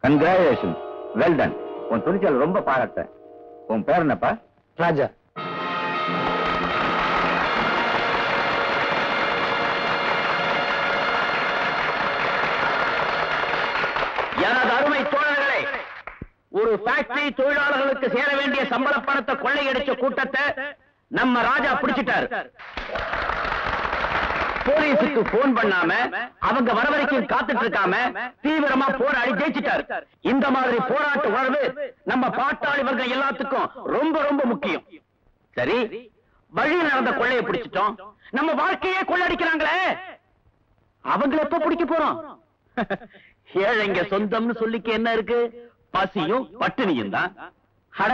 Congratulations. Well done. உன் துணிச்சல் ரொம்ப பாராட்ட. உன் பேர் என்னப்பா? ராஜா. எனது அருமை தோழர்களே, ஒரு ஃபேக்டரி தொழிலாளர்களுக்கு சேர வேண்டிய சம்பள பணத்தை கொள்ளையடிச்ச கூட்டத்தை நம்ம ராஜா பிடிச்சிட்டாரு. போலீஸுக்கு போன் பண்ணாம அவங்க வர வரைக்கும் காத்துட்டு இருக்காம தீவிரமா போராடி ஜெயிச்சிட்டாரு. இந்த மாதிரி போராட்ட உணர்வு நம்ம பாட்டாளி வர்க்கம் எல்லாத்துக்கும் ரொம்ப ரொம்ப முக்கியம். சரி, வழி நடந்த கொள்ளையை பிடிச்சிட்டோம். நம்ம வாழ்க்கையே கொள்ளடிக்கிறாங்களே, அவங்கள எப்ப பிடிக்க போறோம்? ஏழைங்க சொந்தம்னு சொல்லிக்க என்ன இருக்கு? பசியும் பட்டினியும் தான். அட,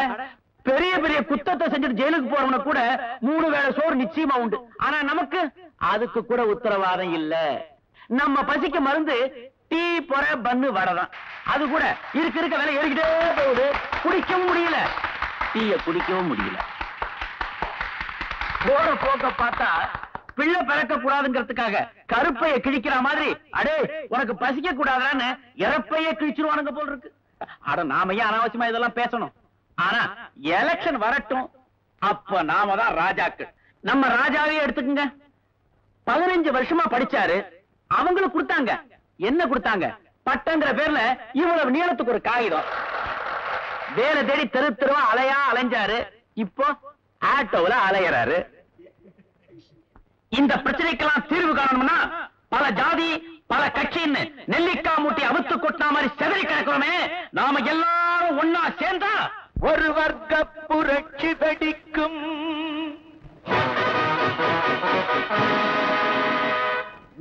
பெரிய பெரிய குத்தத்தை செஞ்சுட்டு ஜெயிலுக்கு போறவன கூட 3 வேளை சோறு நிச்சயமா உண்டு. ஆனா நமக்கு அதுக்கு கூட உத்தரவாதம் இல்ல. நம்ம பசிக்கு மருந்து டீ, பொற, பன்னு, வடதான். அது கூட இருக்க இருக்க விலை ஏறிக்கிட்டே போகுது. குடிக்கவும் முடியல, டீய குடிக்கவும் முடியல. போற போக்க பார்த்தா பிள்ளை பிறக்க கூடாதுங்கிறதுக்காக கருப்பைய கிழிக்கிற மாதிரி, அடே உனக்கு பசிக்க கூடாதான்னு இறப்பையே கிழிச்சிருவானுங்க போல் இருக்கு. அட, நாம ஏன் அனாவசியமா இதெல்லாம் பேசணும்? ஆனா எலெக்ஷன் வரட்டும், அப்ப நாம தான் ராஜாக்கள். நம்ம ராஜாவே எடுத்துக்கங்க. 15 வருஷமா படிச்சாரு. அவங்களுக்கு கொடுத்தாங்க என்ன? கொடுத்தாங்க பட்டங்கிற பேர்ல இவ்வளவு நீளத்துக்கு ஒரு காகிதம். வேலை தேடி தெரு தெருவா அலைஞ்சாரு. இப்போ ஆட்டோவில் அலையறாரு. இந்த பிரச்சனைக்கெல்லாம் தீர்வு காணணும்னா பல ஜாதி பல கட்சின்னு நெல்லிக்காய் மூட்டி அவுத்து கொட்டின மாதிரி செதறி கிடக்கிறோமே. நாம எல்லாரும் ஒன்னா சேர்ந்தா ஒரு வர்க்க புரட்சி வெடிக்கும்.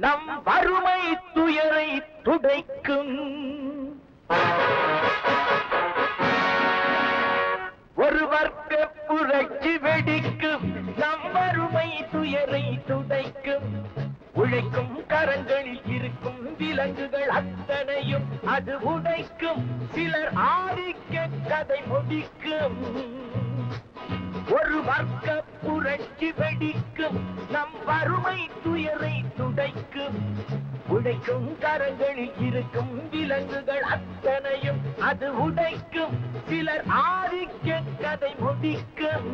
நம் வறுமை துயரை துடைக்கும். ஒரு வர்க்க புரட்சி வெடிக்கும். நம் வறுமை துயரை துடைக்கும். உழைக்கும் கரங்களில் இருக்கும் விலங்குகள் அத்தனையும் அது உடைக்கும். சிலர் ஆதிக்க கதை முடிக்கும். ஒரு வர்க்க புரட்சி வெடிக்கும். நம் வறுமை துயரை துடைக்கும். உழைக்கும் கரங்களில் இருக்கும் விலங்குகள் அத்தனையும் அது உடைக்கும். சிலர் ஆதிக்க கதை முடிக்கும்.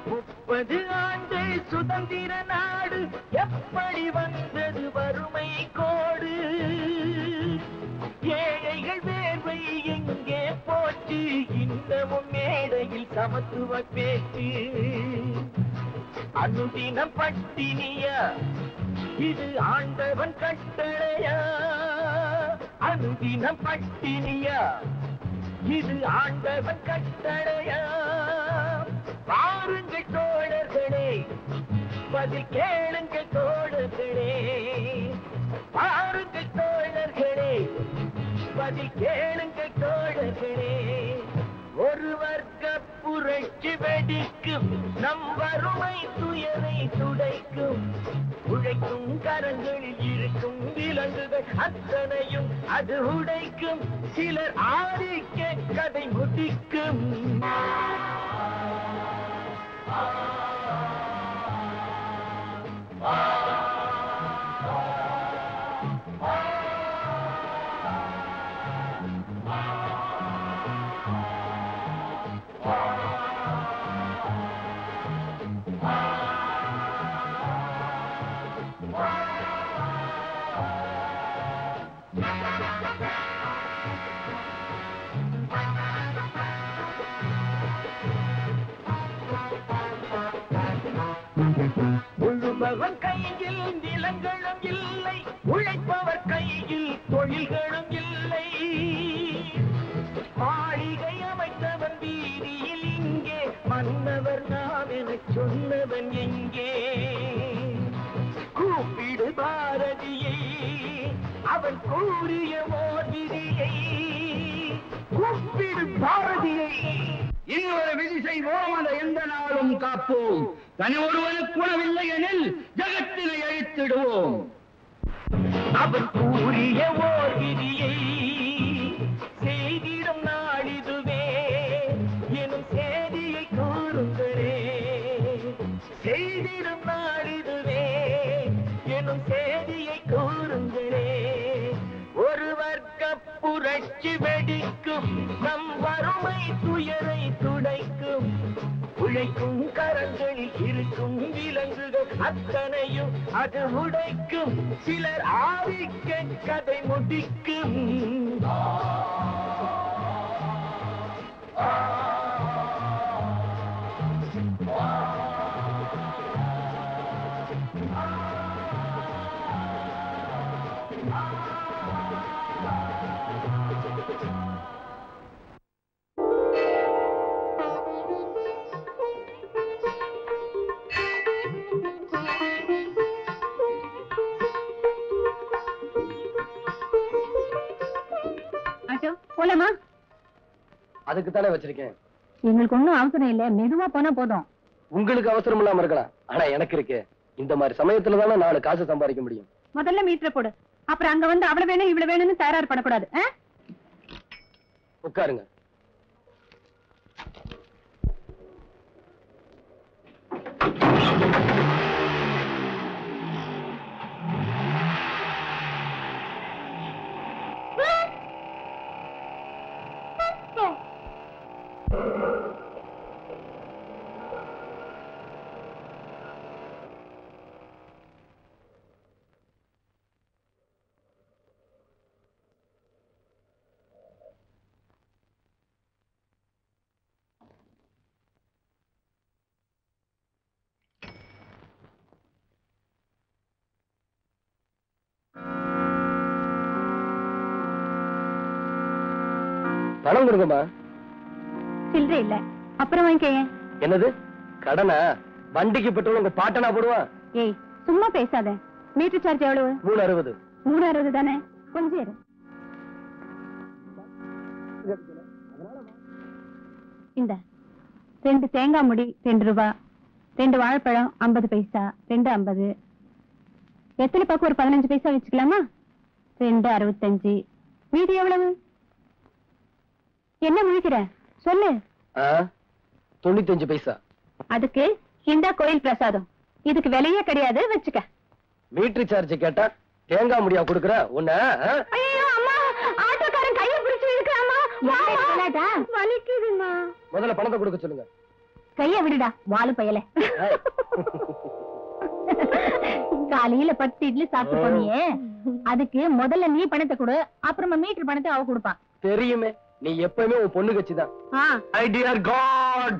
முப்பது ஆண்டு சுதந்திர நாடு எப்படி வந்தது வறுமை கோடு? ஏழைகள் வேர்வை எங்கே போச்சு? இன்னமும் மேடையில் சமத்துவ பேச்சு. அனுதினம் பட்டினியா? இது ஆண்டவன் கட்டளையா? அனுதினம் பட்டினியா? இது ஆண்டவன் கட்டளையா? பாருங்கள் தோழர்களே, பதில் கேளுங்கள் தோழர்களே. பாருங்கள் தோழர்களே, பதில் கேளுங்கள் தோழர்களே. ஒரு வர்க்க புரட்சி வெடிக்கும். நம் வறுமை துயரை துடைக்கும். உழைக்கும் கரங்களில் இருக்கும் விலங்குகள் அத்தனையும் அது உடைக்கும். சிலர் ஆதிக்க கதை முடிக்கும். கையில் நிலங்களும் இல்லை, உழைப்பவர் கையில் தொழில்களும் இல்லை. மாளிகை அமைத்தவன் வீதியில் இங்கே, மன்னவர் நாம் என சொன்னவன் எங்கே? கூப்பிடு பாரதியை, அவன் கூறிய ஓர் விதியை. கூப்பிடு பாரதியை. இன்னொரு விதி செய்வோம், அதை எந்த நாளும் காப்போம். தனி ஒருவனுக்கு உணவில்லை எனில் ஜகத்தினை அழித்திடுவோம். அவன் கூறிய ஓர் விதியை செய்திடும் நாளிதுவே எனும் செய்தியை கூறுங்களே. செய்திடும் நாளிதுவே எனும் செய்தியை கூறுங்களே. ஒரு வர்க்க புரட்சி வெடிக்கும், நம் வறுமை துயரை துடைக்கும். உழைக்கும் கரங்களில் இருக்கும் விலங்குகள் அத்தனையும் அது உடைக்கும். சிலர் ஆதிக்க கதை முடிக்கும். போலாமா? அதுக்கு தானே வச்சிருக்கேன். எங்களுக்கு ஒண்ணும் அவசரம் இல்ல, மெதுவா போனா போதும். உங்களுக்கு அவசரம் இல்லாம இருக்கலாம், ஆனா எனக்கு இருக்கு. இந்த மாதிரி சமயத்துல தானே 4 காசு சம்பாதிக்க முடியும். முதல்ல மீட்டரை போடு, அப்புறம் அங்க வந்து அவ்வளவு வேணும் இவ்வளவு வேணும்னு தயார் பண்ணக்கூடாது. உட்காருங்க. பணம் கொடுங்கம்மா. சில்லறை இல்ல, அப்புறம் வாங்கிக்க. என்னது கடனா? வண்டிக்கு பெட்ரோல் உங்க பாட்டனா போடுவான். ஏய் சும்மா பேசாத. மீட்டர் சார்ஜ் எவ்வளவு? 360. 360 தானே, கொஞ்சம் இரு. இந்த 2 தேங்காய் முடி 2 ரூபா, 2 வாழைப்பழம் 50 பைசா, 2 50. எத்தனை பாக்கு ஒரு 15 பைசா வச்சுக்கலாமா? 2 65. மீதி எவ்வளவு? என்ன முழிக்கிற சொல்லு. 95 பைசா. அதுக்கு இந்த கோயில் பிரசாதம், இதுக்கு விலையே கிடையாது, வச்சுக்க. மீட்டர் சார்ஜ் கேட்டா தேங்காய் முடியா கொடுக்குற உன்ன? ஐயோ அம்மா, ஆட்டோக்காரன் கையை பிடிச்சு இழுக்கறாமா. வலிக்குதுமா. முதல்ல பணத்தை கொடுக்க சொல்லுங்க. கைய விடுடா வாலு பயலே. காலையில 10 இட்லி சாப்பிட்டு போனியே, அதுக்கு முதல்ல நீ பணத்தை கொடு, அப்புறமா மீட்டர் பணத்தை அவ கொடுப்பா. தெரியுமே, நீ எப்பவுமே உன் பொண்ணு கட்சிதான். My dear God,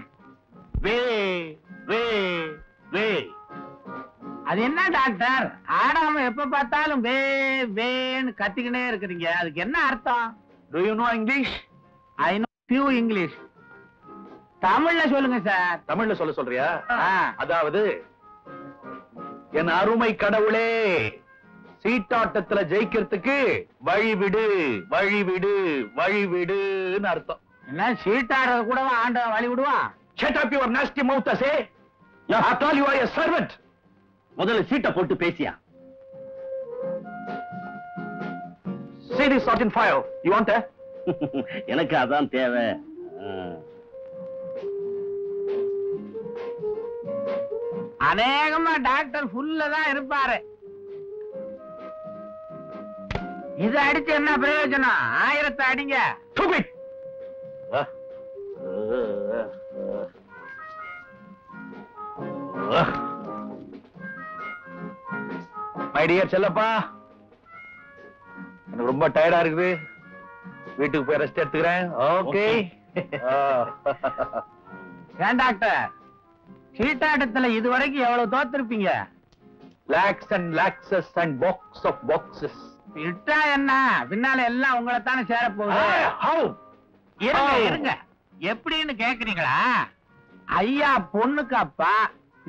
வே வே வே. அது என்ன டாக்டர், ஆடாம எப்ப பார்த்தாலும் வே வேன்னு கத்திக்கினே இருக்கிறீங்க, அதுக்கு என்ன அர்த்தம்? Do you know English? I know few English. தமிழ்ல சொல்லுங்க சார். தமிழ்ல சொல்றியா? அதாவது, என் அருமை கடவுளே, சீட்டாட்டத்துல ஜெயிக்கிறதுக்கு வழிவிடு வழிவிடு வழிவிடுன்னு அர்த்தம். என்ன சீட்டாடுறது கூட ஆண்டவன் வழி விடுவான்? Shut up your nasty mouth, say. After all, you are a servant. முதல்ல சீட்டை போட்டு பேசியா? See this Sergeant File. You want that? எனக்கு அதான் தேவை. அநேகமா டாக்டர் ஃபுல்ல தான் இருப்பாரு. இது அடிச்சு என்ன பிரயோஜனம்? 1000 அடிங்க. Stupid. மை டியர் செல்லப்பா, எனக்கு ரொம்ப டயர்டா இருக்குது, வீட்டுக்கு போய் ரெஸ்ட் எடுத்துக்கிறேன். ஓகே. ஏன் டாக்டர், சீட்டாட்டத்துல இதுவரைக்கும் எவ்வளவு தோத்திருப்பீங்க? lakhs and lakhs and box of boxes. விட்டா என்ன, பின்னால எல்லாம் உங்களை தானே சேர போகுது. How? இருங்க எப்படின்னு கேக்குறீங்களா? ஐயா பொண்ணுக்கு அப்பா,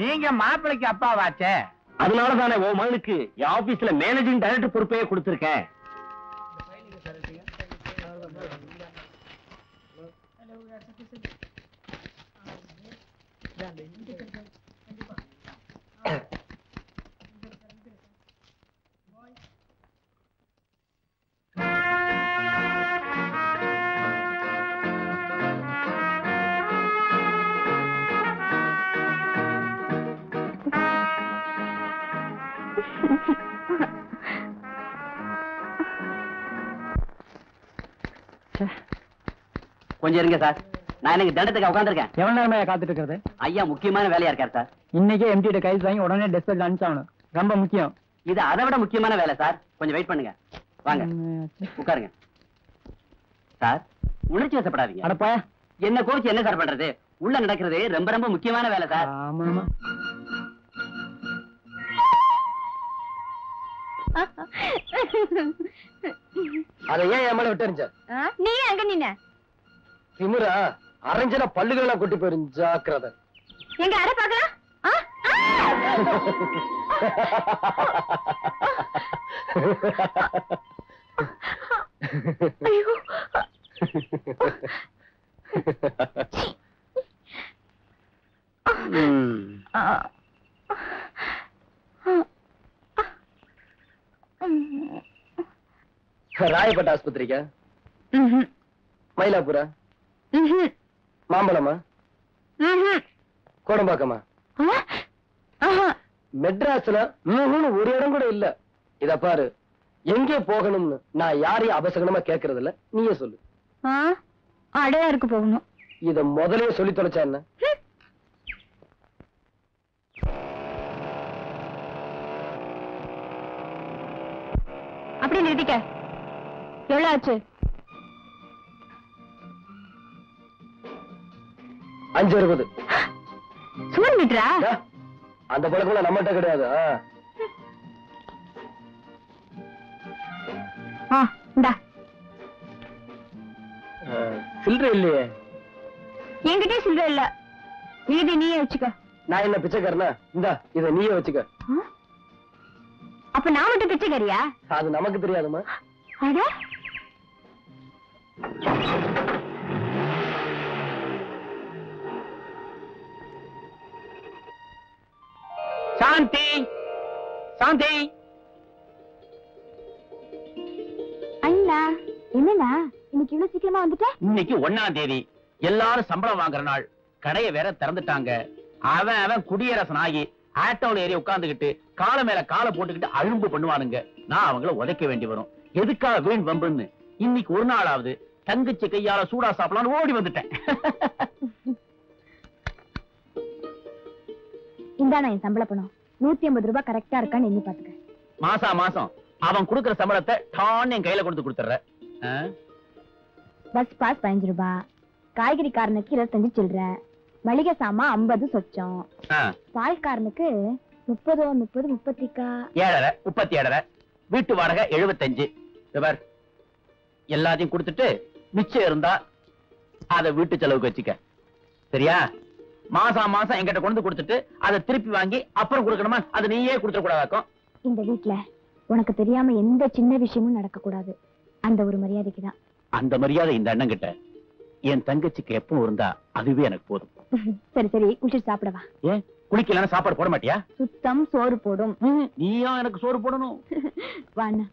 நீங்க மாப்பிள்ளைக்கு அப்பாவாச்சே. அதனாலதானே உன் மகனுக்கு என் ஆபீஸ்ல மேனேஜிங் டைரக்டர் பொறுப்பையே கொடுத்திருக்கேன். கொஞ்சம் இருங்க சார், நான் எனக்கு தண்டத்துக்கு உட்காந்துருக்கேன். எவ்வளவு நேரமா காத்துட்டு இருக்கிறது? ஐயா முக்கியமான வேலையா இருக்காரு சார். இன்னைக்கே எம்டி கைஸ் வாங்கி உடனே டெஸ்பேச் அனுப்பிச்சாகணும், ரொம்ப முக்கியம். இது அதை விட முக்கியமான வேலை சார், கொஞ்சம் வெயிட் பண்ணுங்க. வாங்க உட்காருங்க சார். உணர்ச்சி வசப்படாதீங்க. அடப்பா, என்ன கோச்சு என்ன சார் பண்றது? உள்ள நடக்கிறது ரொம்ப ரொம்ப முக்கியமான வேலை சார். ஆமாமா. அதை ஏன் என் மேல விட்டு எறிஞ்ச? நீ அங்க நின்ன திமிரா அரைஞ்சனா பல்லுகளெல்லாம் கொட்டி போயிரும், ஜாக்கிரதை. எங்க அட பாக்கலாம். ஐயோ ராயப்பட்ட ஆஸ்பத்திரிக்கா? மயிலாப்பூரா? மாம்பழமா? கோடம்பாக்கமா? மெட்ராஸ்ல ஒரு இடம் கூட இல்ல. இத பாரு, எங்கே போகணும்னு நான் யாரையும் அபசகனமா கேக்குறது இல்ல, நீயே சொல்லு. அடையாருக்கு போகணும். இத முதலே சொல்லி தொலைச்சா என்ன? அப்படி நிறுத்திக்க. எவ்வளவு ஆச்சு? 5.60. சூடு மீட்டரா? அந்த பழக்கம் நம்மகிட்ட கிடையாது. இந்தா. சில்லறை இல்லையே. என்கிட்ட சில்லறை இல்ல, மீதி நீயே வச்சுக்க. நான் என்ன பிச்சைக்காரனா? இந்தா இத நீயே வச்சுக்க. அப்ப நான் மட்டும் பிச்சைக்காரியா? அது நமக்கு தெரியாதுமா. அட சாந்தி, சாந்தி. அண்ணா, என்னண்ணா இன்னைக்கு இவ்வளவு சீக்கிரமா வந்துட்ட? இன்னைக்கு 1ஆம் தேதி, எல்லாரும் சம்பளம் வாங்குற நாள். கடையை வேற திறந்துட்டாங்க. அவன் குடியரசன் ஆகி ஆட்டோல ஏறி உட்கார்ந்துகிட்டு கால மேல காலை போட்டுக்கிட்டு அழும்பு பண்ணுவானுங்க. நான் அவங்கள உதைக்க வேண்டி வரும். எதுக்காக வீண் வம்புன்னு இன்னைக்கு ஒரு நாளாவது தங்கச்சி கையால சூடா சாப்பிடலாம்னு ஓடி வந்துட்டேன். இந்தாண்ணா என் சம்பள பணம். 150 ரூபாய் கரெக்டா இருக்கான்னு எண்ணி பாத்துக்க. மாசா மாசம் அவன் குடுக்கற சம்பளத்தை டான் என் கையில கொடுத்து கொடுத்துற. பஸ் பாஸ் 15 ரூபாய், காய்கறிக்காரனுக்கு 25 சில்லற, மளிகை சாமா 50 சொச்சம், பால்காரனுக்கு 30 37 37, வீட்டு வாடகை 75. எல்லாத்தையும் கொடுத்துட்டு மிச்சம் இருந்தா அதை வீட்டு செலவுக்கு வச்சுக்க, சரியா? மாசா மாசம் என்கிட்ட கொண்டு கொடுத்துட்டு அதை திருப்பி வாங்கி அப்புறம் கொடுக்கணுமா? அதை நீயே கொடுத்துட கூடாதாக்கும். இந்த வீட்டுல உனக்கு தெரியாம எந்த சின்ன விஷயமும் நடக்க கூடாது. அந்த ஒரு மரியாதைக்கு தான். அந்த மரியாதை இந்த அண்ணன் கிட்ட என் தங்கச்சிக்கு எப்பவும் இருந்தா அதுவே எனக்கு போதும். சரி சரி, குளிச்சு சாப்பிடவா? ஏன் குளிக்கலன்னா சாப்பாடு போட மாட்டியா? சுத்தம் சோறு போடும். நீயா எனக்கு சோறு போடணும்? வாண்ணா.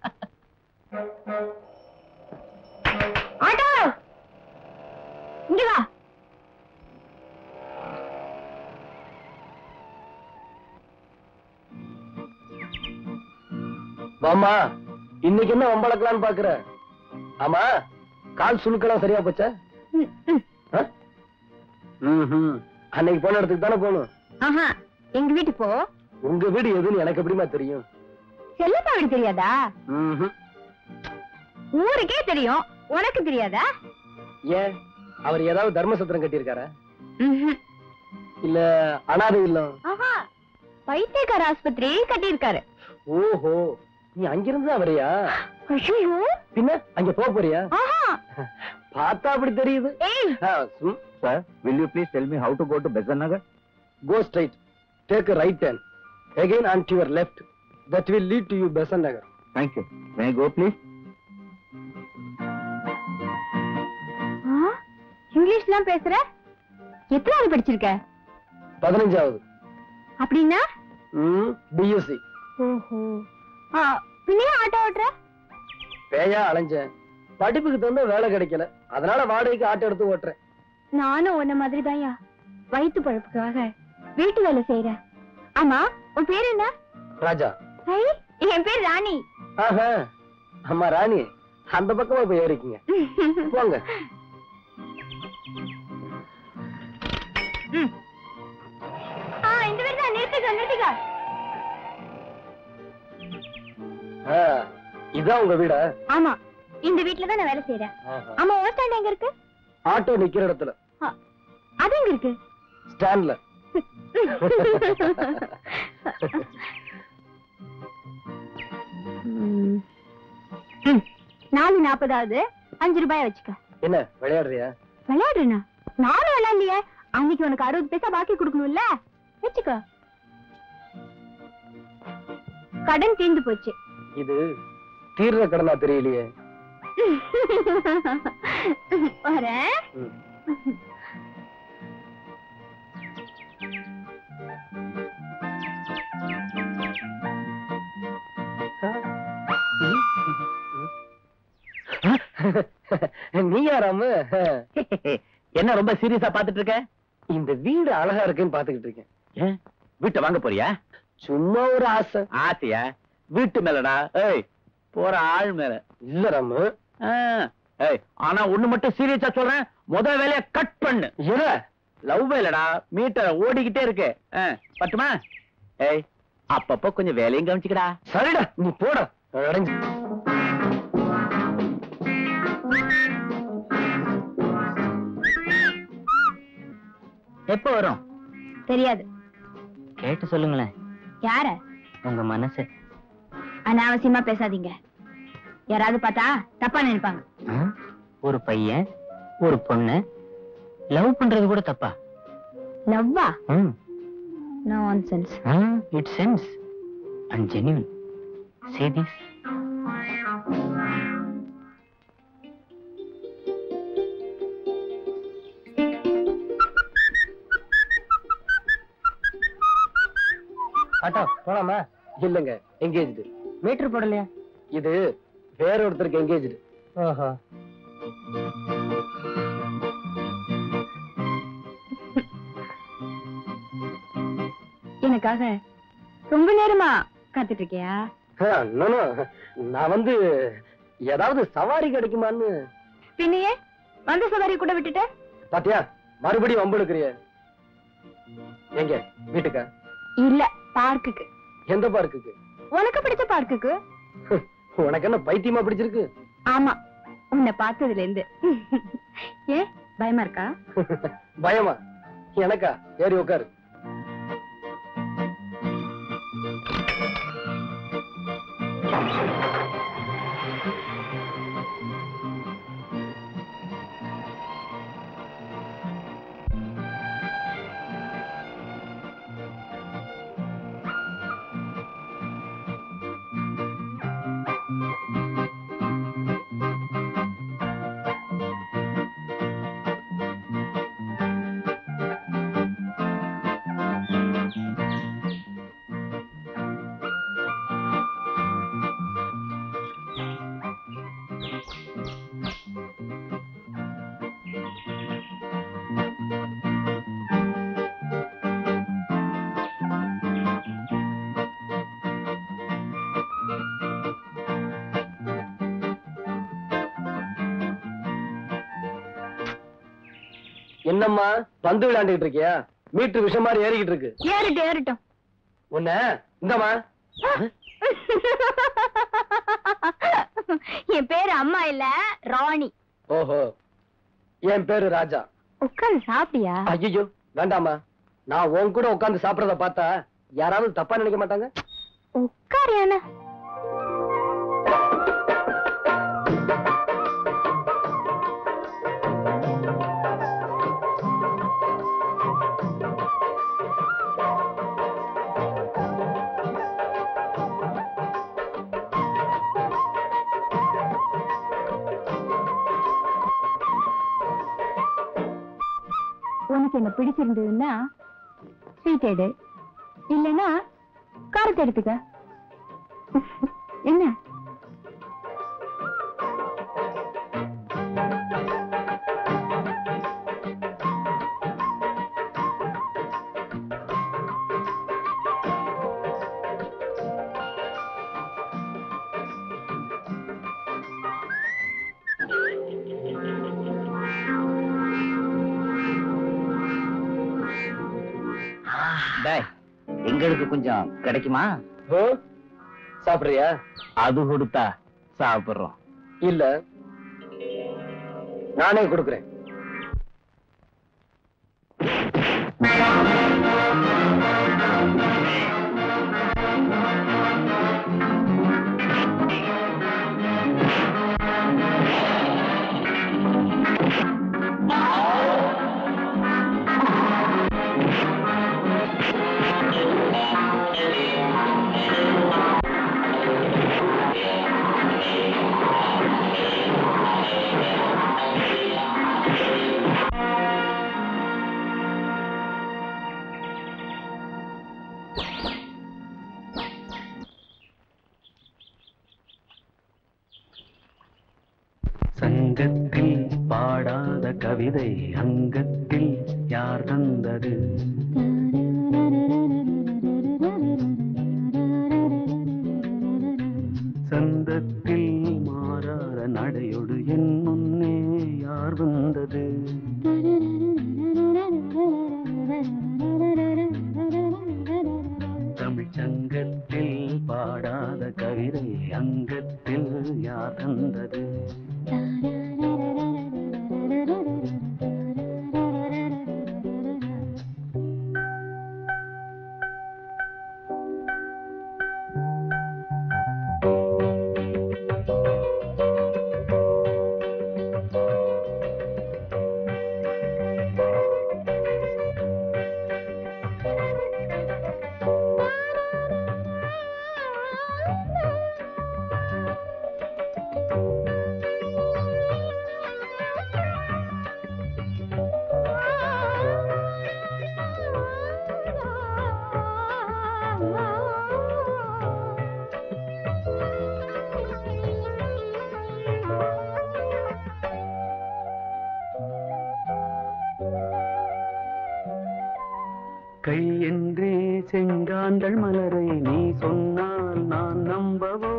ஆட்டோ இங்க வா. மாமா, இன்னைக்கு என்ன வம்பளக்கலான்னு பாக்குற? ஆமா, கால் சுழுக்கலாம் சரியா போச்சா? அன்னைக்கு போன இடத்துக்கு தானே போகணும். எங்க வீட்டு போ. உங்க வீடு எதுன்னு எனக்கு எப்படிமா தெரியும்? செல்லப்பா வீடு தெரியாதா? ஊருக்கே தெரியும், உனக்கு தெரியாதா? ஏன், அவர் ஏதாவது தர்மசத்திரம் கட்டியிருக்காரா? இல்ல அனாதை இல்லம்? பைத்தியக்கார ஆஸ்பத்திரி கட்டியிருக்காரு. ஓஹோ, நீ அங்கிருந்து தான் வரியா? ஐயோ, பின்ன அங்க போக போறியா? பார்த்தா அப்படி தெரியுது. Sir, will you please tell me how to go to Besant Nagar? Go straight. Take a right turn. Again on to your left. That will lead to you Besant Nagar. Thank you. May I go, please? இங்கிலீஷ்லாம் பேசுற? எத்தனாவது படிச்சிருக்க? 15வது. அப்படின்னா? BSc. ஓஹோ. பின்னே auto ஓட்டுற? பேயா அலைஞ்சேன். படிப்புக்கு தகுந்த வேலை கிடைக்கல. அதனால வாடகைக்கு ஆட்டோ எடுத்து ஓட்டுறேன். நானும் உன்ன மாதிரி தான்யா. வயிற்று பழப்புக்காக வீட்டு வேலை செய்யறேன். ஆமா, உன் பேர் என்ன? ராஜா. என் பேர் ராணி. ஆஹா, அம்மா ராணி, அந்த பக்கமா போய் ஏறிக்கீங்க. போங்க. இந்த வீடு தான். நிறுத்துக்க. இதான் உங்க வீடா? ஆமா, இந்த வீட்டுல தான் நான் வேலை செய்யறேன். ஆமா, பஸ் ஸ்டாண்ட் எங்க இருக்கு? ஆட்டோ நிக்கிற இடத்துல. அது எங்க இருக்கு? ஸ்டாண்ட்ல. 4:40 5 ரூபாய் வச்சுக்க. என்ன விளையாடுறியா? விளையாடுறேனா? நானும் விளையாடலையே. அன்னைக்கு உனக்கு 60 பைசா பாக்கி கொடுக்கணும்ல, வச்சுக்க. கடன் தீர்ந்து போச்சு. இது தீர்ற கடனா தெரியலையே. வரேன். நீ யாராம? என்ன ரொம்ப சீரியஸா பாத்துட்டு இருக்க? இந்த வீடு அழகா இருக்குன்னு பாத்துக்கிட்டு இருக்கேன். ஏன் வீட்டை வாங்க போறியா? சும்மா ஒரு ஆசை. ஆசையா? வீட்டு மேலடா. ஏய், போற ஆள் மேல இல்ல ராமு. ஏய், ஆனா ஒண்ணு மட்டும் சீரியஸா சொல்றேன், முத வேலைய கட் பண்ணு. லவ் வேலைடா, மீட்டர் ஓடிக்கிட்டே இருக்கு. பட்டுமா? ஏய், அப்பப்போ கொஞ்சம் வேலையும் கவனிச்சுக்கடா. சரிடா, நீ போடா. எப்ப வரும் தெரியாது. கேட்டு சொல்லுங்களேன். யார? உங்க மனசு. அனாவசியமா பேசாதீங்க. யாராவது பார்த்தா தப்பா நினைப்பாங்க. ஒரு பையன் ஒரு பொண்ணு லவ் பண்றது கூட தப்பா? லவ்வா? Nonsense. It sense and genuine. See this? Auto போலாமா? இல்லங்க, எங்கேஜ்டு. மீட்டர் போடலையா? இது வேற ஒருத்தருக்கு எங்கேஜ்டு. ஓஹோ. எனக்காக ரொம்ப நேரமா காத்துட்டு இருக்கியா? நான் வந்து ஏதாவது சவாரி கிடைக்குமான்னு. பின்னையே வந்த சவாரி கூட விட்டுட்ட. பாத்தியா, மறுபடியும் வம்பளுக்குறிய. எங்க வீட்டுக்கா? இல்ல, பார்க்குக்கு. எந்த பார்க்குக்கு? உனக்கு பிடிச்ச பார்க்குக்கு. உனக்கு என்ன பைத்தியமா பிடிச்சிருக்கு? ஆமா, உன்னை பார்த்ததுல இருந்து. ஏன் பயமா இருக்கா? பயமா? எனக்கா? ஏறி உட்காரு. என்னம்மா பந்து விளையாண்டுட்டு இருக்கியா? மீட்டர் விஷம் மாதிரி ஏறிக்கிட்டு இருக்கு. ஏறிட்டும். உன்ன இந்தமா. என் பேரு அம்மா இல்ல, ராணி. ஓஹோ, என் பேரு ராஜா. உட்கார்ந்து சாப்பிட்டியா? ஐயோ வேண்டாமா, நான் உன் கூட உட்கார்ந்து சாப்பிடறத பார்த்தா யாராவது தப்பா நினைக்க மாட்டாங்க? உட்காரியான உனக்கு என்ன பிடிச்சிருந்ததுன்னா ஸ்வீட் எடு, இல்லைன்னா காரத்தை எடுத்துக்க. என்ன எங்களுக்கு கொஞ்சம் கிடைக்குமா? சாப்பிடுறியா? அது கொடுத்தா சாப்பிடுறோம். இல்ல நானே கொடுக்கிறேன். சங்கத்தில் பாடாத கவிதை அங்கத்தில் யார் தந்தது? சந்தத்தில் மாறாத நடையோடு என் முன்னே யார் வந்தது? தமிழ் சங்கத்தில் பாடாத கவிதை அங்கத்தில் யார் தந்தது? கை என்றே செங்காந்தள் மலரை நீ சொன்னால் நான் நம்பவோ?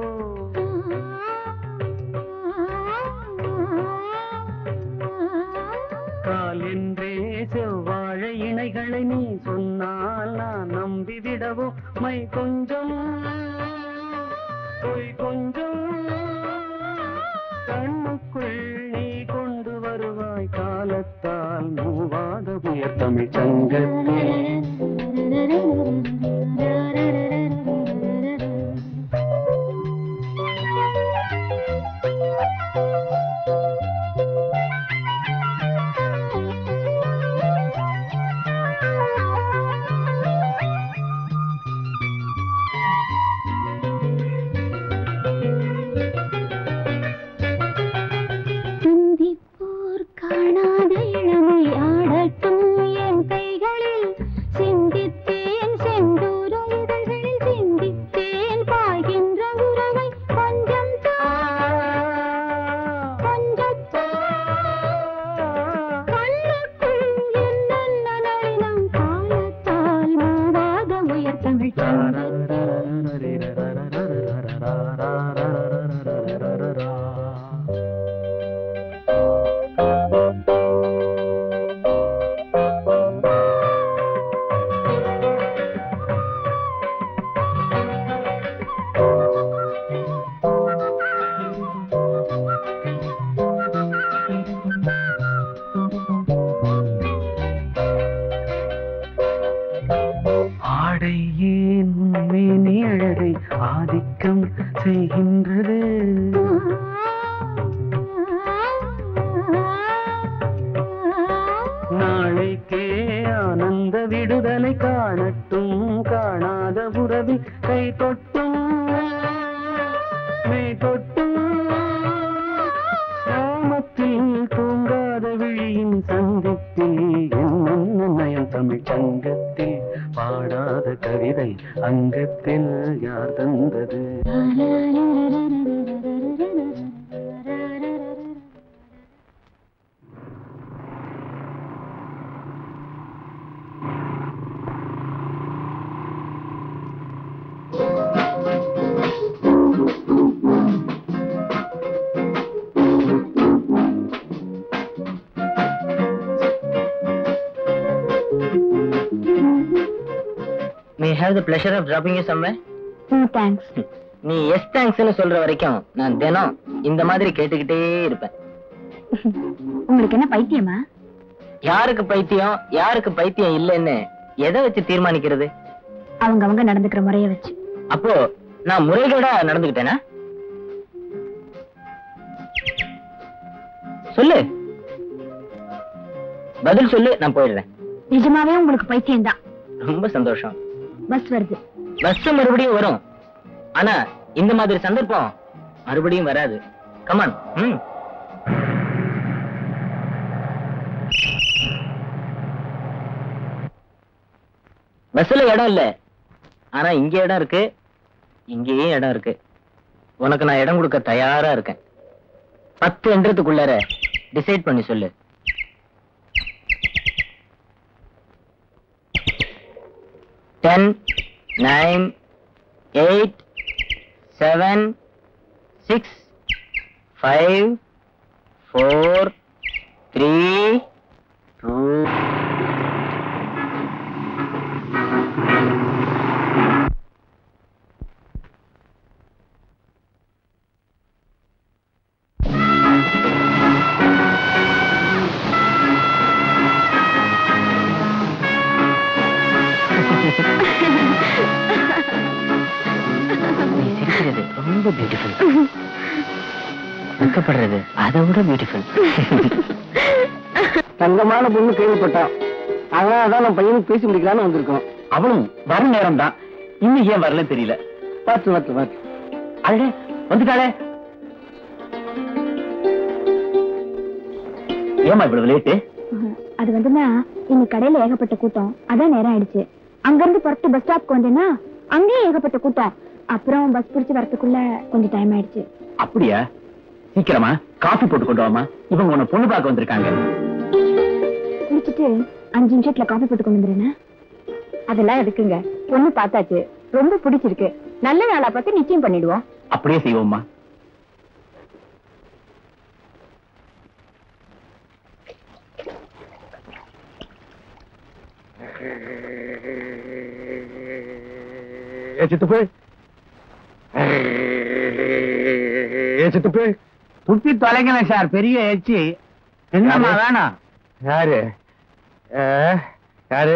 கால் என்றே செவ்வாழை இணைகளை நீ சொன்னால் நான் நம்பிவிடவோ? மை கொஞ்சம் பொய் கொஞ்சம் கண்ணுக்குள் நீ கொண்டு வருவாய் காலத்தால் மூவாத புயர் தமிழ் சங்கத்தில். சிந்திப்போர் காணாத இளமை ஆடட்டும் என் கைகளில். என்னிடம் செய்கின்றது. நாளைக்கே ஆனந்த விடுதலை காணட்டும், காணாத உறவில் கை தொட்டும் மெய் தொட்டும், கிராமத்தில் தூங்காத விழியின் சங்கத்தில் என்ன நயம் தமிழ் சங்கத்தில் பாடாத கவிதை அங்கத்தில் யார் தந்தது? May I have the pleasure of dropping you somewhere? No thanks. நீ எஸ் தேங்க்ஸ்னு சொல்ற வரைக்கும் நான் தினம் இந்த மாதிரி கேட்டுக்கிட்டே இருப்பேன். உங்களுக்கு என்ன பைத்தியமா? யாருக்கு பைத்தியம் யாருக்கு பைத்தியம் இல்லைன்னு எதை வச்சு தீர்மானிக்கிறது? அவங்க நடந்துக்கிற முறைய வச்சு. அப்போ நான் முறைகேடா நடந்துக்கிட்டேனா? சொல்லு, பதில் சொல்லு, நான் போயிடுறேன். நிஜமாவே உங்களுக்கு பைத்தியம் தான். ரொம்ப சந்தோஷம். பஸ் வருது. பஸ் மறுபடியும் வரும், ஆனா இந்த மாதிரி சந்தர்ப்பம் மறுபடியும் வராது. கமான். பஸ்ல இடம் இல்ல, ஆனா இங்க இடம் இருக்கு, இங்கேயும் இடம் இருக்கு. உனக்கு நான் இடம் கொடுக்க தயாரா இருக்கேன். 10 எண்ணத்துக்குள்ளார டிசைட் பண்ணி சொல்லு. 10, 9, 8, 7, 6, 5, 4, 3, 2. ரொம்ப பியூட்டிஃபுல். வெக்கப்படுறது அதை விட பியூட்டிஃபுல். தங்கமான பொண்ணு கேள்விப்பட்டான், அதனாலதான் நம்ம பையனுக்கு பேசி முடிக்கலான்னு வந்திருக்கோம். அவளும் வர நேரம் தான், இன்னும் ஏன் வரலன்னு தெரியல. பார்த்து அழகே வந்துட்டாளே. ஏமா இவ்வளவு லேட்டு? அது வந்துன்னா இன்னைக்கு கடையில ஏகப்பட்ட கூட்டம், அதான் நேரம் ஆயிடுச்சு. அங்க இருந்து புறத்து பஸ் ஸ்டாப்க்கு வந்தேன்னா அங்கேயும் ஏகப்பட்ட கூட்டம். அப்புறம் பஸ் பிடிச்சு வரதுக்குள்ள கொஞ்சம் டைம் ஆயிடுச்சு. அப்படியா? சீக்கிரமா காஃபி போட்டு கொண்டு வாமா, இவங்க உன்னை பொண்ணு பார்க்க வந்திருக்காங்க. குடிச்சிட்டு 5 நிமிஷத்துல காஃபி போட்டு கொண்டு வந்துருந்தேன். அதெல்லாம் எதுக்குங்க, பொண்ணு பார்த்தாச்சு, ரொம்ப பிடிச்சிருக்கு, நல்ல நாளா பார்த்து நிச்சயம் பண்ணிடுவோம். அப்படியே செய்வோம்மா. துப்பி தொலைங்கல சார், பெரிய எச்சி. என்னமா வேணும்? யாரு யாரு?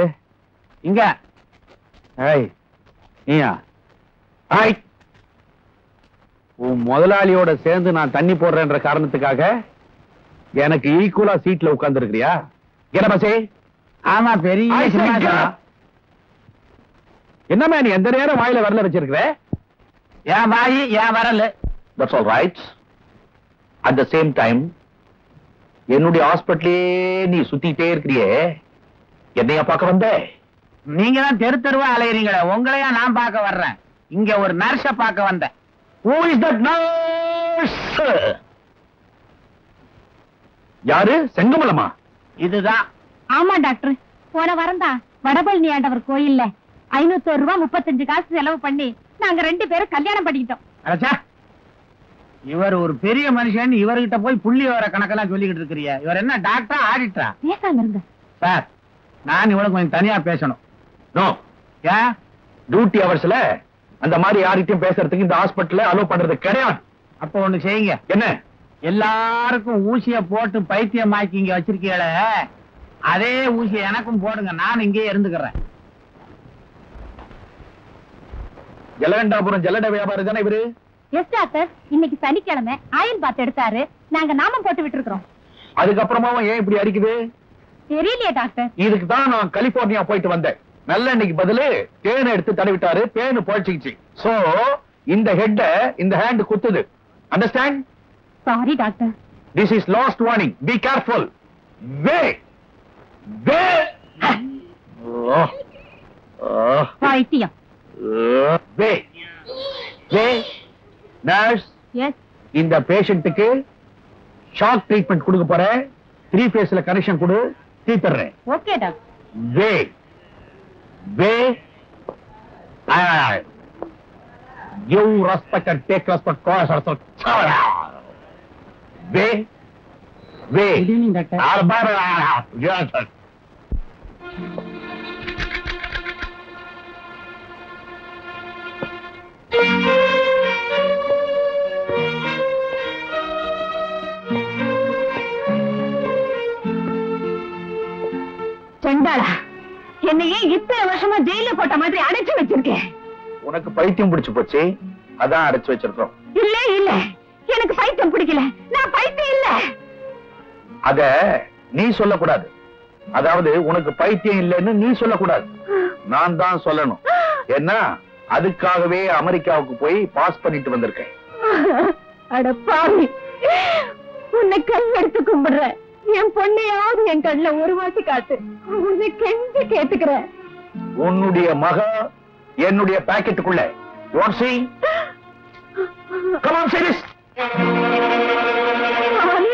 இங்க நீயா? உன் முதலாளியோட சேர்ந்து நான் தண்ணி போடுறேன்ற காரணத்துக்காக எனக்கு ஈக்குவலா சீட்ல உட்கார்ந்து இருக்கிறியா? கிரபசே. ஆமா, பெரிய என்னமா நீ எந்த நேரம் வாயில வரல வச்சிருக்கிற? ஏன் வாயி ஏன் வரல? That's all right. At the same time, என்னுடைய ஹாஸ்பிட்டலே நீ சுத்திட்டே இருக்கிறியே, என்னையா பார்க்க வந்த? நீங்க தான் தெரு தெருவா அலையறீங்களே, உங்களையா நான் பார்க்க வர்றேன். இங்க ஒரு நர்ஸ பார்க்க வந்தேன். Who is that nurse? யாரு? செங்கமலமா? இதுதான். ஆமா டாக்டர், போன வாரம் தான் வடபழனி ஆண்டவர் கோயில்ல 501 ரூபாய் 35 காசு செலவு பண்ணி நாங்க 2 பேரும் கல்யாணம் பண்ணிக்கிட்டோம். அடச்சா, இவர் ஒரு பெரிய மனுஷன், இவர்கிட்ட போய் புள்ளி வர கணக்கெல்லாம் சொல்லிக்கிட்டு இருக்கிறிய. இவர் என்ன டாக்டரா ஆடிட்டரா? பேசாம இருங்க சார், நான் இவளுக்கு கொஞ்சம் தனியா பேசணும். நோ. ஏன்? டியூட்டி அவர்ஸ்ல அந்த மாதிரி யார்கிட்டயும் பேசுறதுக்கு இந்த ஹாஸ்பிட்டல்ல அலோவ் பண்றது கிடையாது. அப்ப ஒண்ணு செய்யுங்க. என்ன? எல்லாருக்கும் ஊசிய போட்டு பைத்தியமாக்கி இங்க வச்சிருக்கீங்களே, அதே ஊசிய எனக்கும் போடுங்க, நான் இங்கே இருந்துக்கிறேன். ஜலகண்டாபுரம் ஜல்லட வியாபாரி தானே இவரு? எஸ் டாக்டர், இன்னைக்கு சனிக்கிழமை ஆயில் பாத் எடுத்தாரு, நாங்க நாமம் போட்டு விட்டு இருக்கிறோம். அதுக்கப்புறமாவும் ஏன் இப்படி அடிக்குது? தெரியலையே டாக்டர். இதுக்கு தான் நான் கலிபோர்னியா போயிட்டு வந்தேன். நல்லெண்ணெய்க்கு பதிலு தேனை எடுத்து தடவிட்டாரு, பேனு போயிடுச்சு. சோ இந்த ஹெட்ட இந்த ஹேண்ட் குத்துது. Understand? Sorry doctor. This is last warning. Be careful. Way. பைத்தியம். Way. Nurse. எஸ். இந்த பேஷண்ட்டுக்கு ஷாக் ட்ரீட்மெண்ட் கொடுக்க போறேன். 3 ஃபேஸ்ல கனெக்ஷன் கொடு, தீர்த்தறேன். Okay doctor. Way. Give respect and take respect. Way. Good evening, doctor. Yes, sir. செண்டாளா, என்னையே இத்தனை வருஷமா ஜெயில போட்ட மாதிரி அடைச்சு வச்சிருக்கேன். உனக்கு பைத்தியம் பிடிச்சு போச்சு, அதான் அடைச்சு வச்சிருக்கோம். இல்ல, எனக்கு பைத்தியம் பிடிக்கல. நான் பைத்தியம் இல்ல. அத நீ சொல்லக்கூடாது. அதாவது உனக்கு பைத்தியம் இல்லைன்னு நீ சொல்லக்கூடாது, நான் தான் சொல்லணும். ஏன்னா அதுக்காகவே அமெரிக்காவுக்கு போய் பாஸ் பண்ணிட்டு வந்திருக்கேன். அட பாவி, உன்னை கண் எடுத்து கும்பிடுறேன். என் பொண்ணையாவது என் கண்ணுல ஒரு வாசி காட்டு. உன்னை கெஞ்சி கேட்டுக்கிறேன். உன்னுடைய மக என்னுடைய பாக்கெட்டுக்குள்ள. You want to see? Come on, say this. ராணி,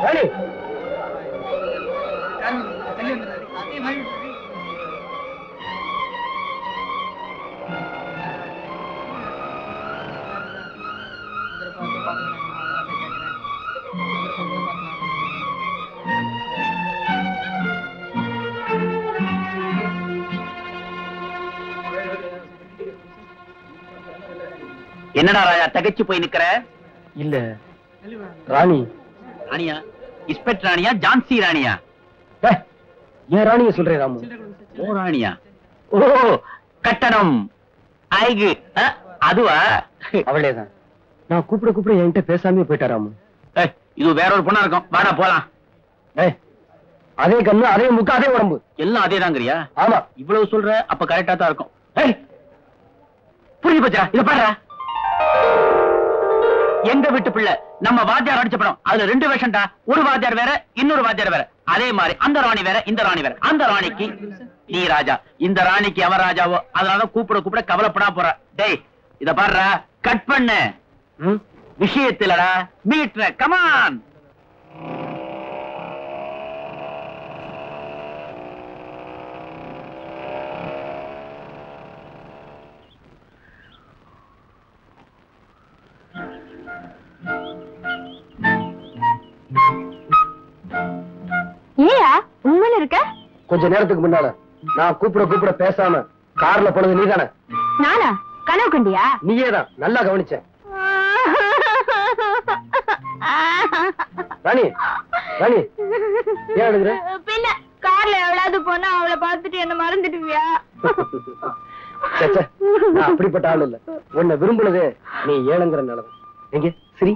ராணி, என்னடா ராஜா தகச்சு போய் நிக்கிற? இல்ல ராணி. ராணியா? இன்ஸ்பெக்டர் ராணியா, ஜான்சி ராணியா? ஏன் ராணிய சொல்றேன் ராமு? ஓ ராணியா? ஓ கட்டணம் ஐகு அதுவா? அவளேதான். நான் கூப்பிட என்கிட்ட பேசாமே போயிட்டா ராமு. இது வேற ஒரு பொண்ணா இருக்கும், வாடா போலாம். அதே கண்ணு, அதே முக்க, அதே உடம்பு, எல்லாம் அதே தாங்கறியா? ஆமா. இவ்வளவு சொல்ற, அப்ப கரெக்டா தான் இருக்கும். புரிஞ்சு போச்சா? இத பாரு, எங்க வீட்டு பிள்ளை நம்ம வாத்தியார் அடிச்ச படம். அதுல 2 வேஷம்டா. ஒரு வாத்தியார் வேற, இன்னொரு வாத்தியார் வேற. அதே மாதிரி அந்த ராணி வேற, இந்த ராணி வேற. அந்த ராணிக்கு நீ ராஜா, இந்த ராணிக்கு அவன் ராஜாவோ. அதனால கூப்பிட கவலைப்படா போற. டேய் இத பாருடா, கட் பண்ணு. விஷயத்திலடா மீட்ற. கமான். ஏயா உண்மையில இருக்க? கொஞ்ச நேரத்துக்கு முன்னால நான் கூப்பிட பேசாம கார்ல போனது நீதானே? நானா? கனவு கண்டியா? நீயேதான், நல்லா கவனிச்சேன். ராணி, ராணி ஏன் அழுகுற? பின்ன கார்ல எவ்வளவு போனா அவளை பார்த்துட்டு என்ன மறந்துடுவியா? நான் அப்படிப்பட்ட ஆள் இல்ல. உன்னை விரும்புனதே நீ ஏழுங்கிற நிலவு. எங்க சரி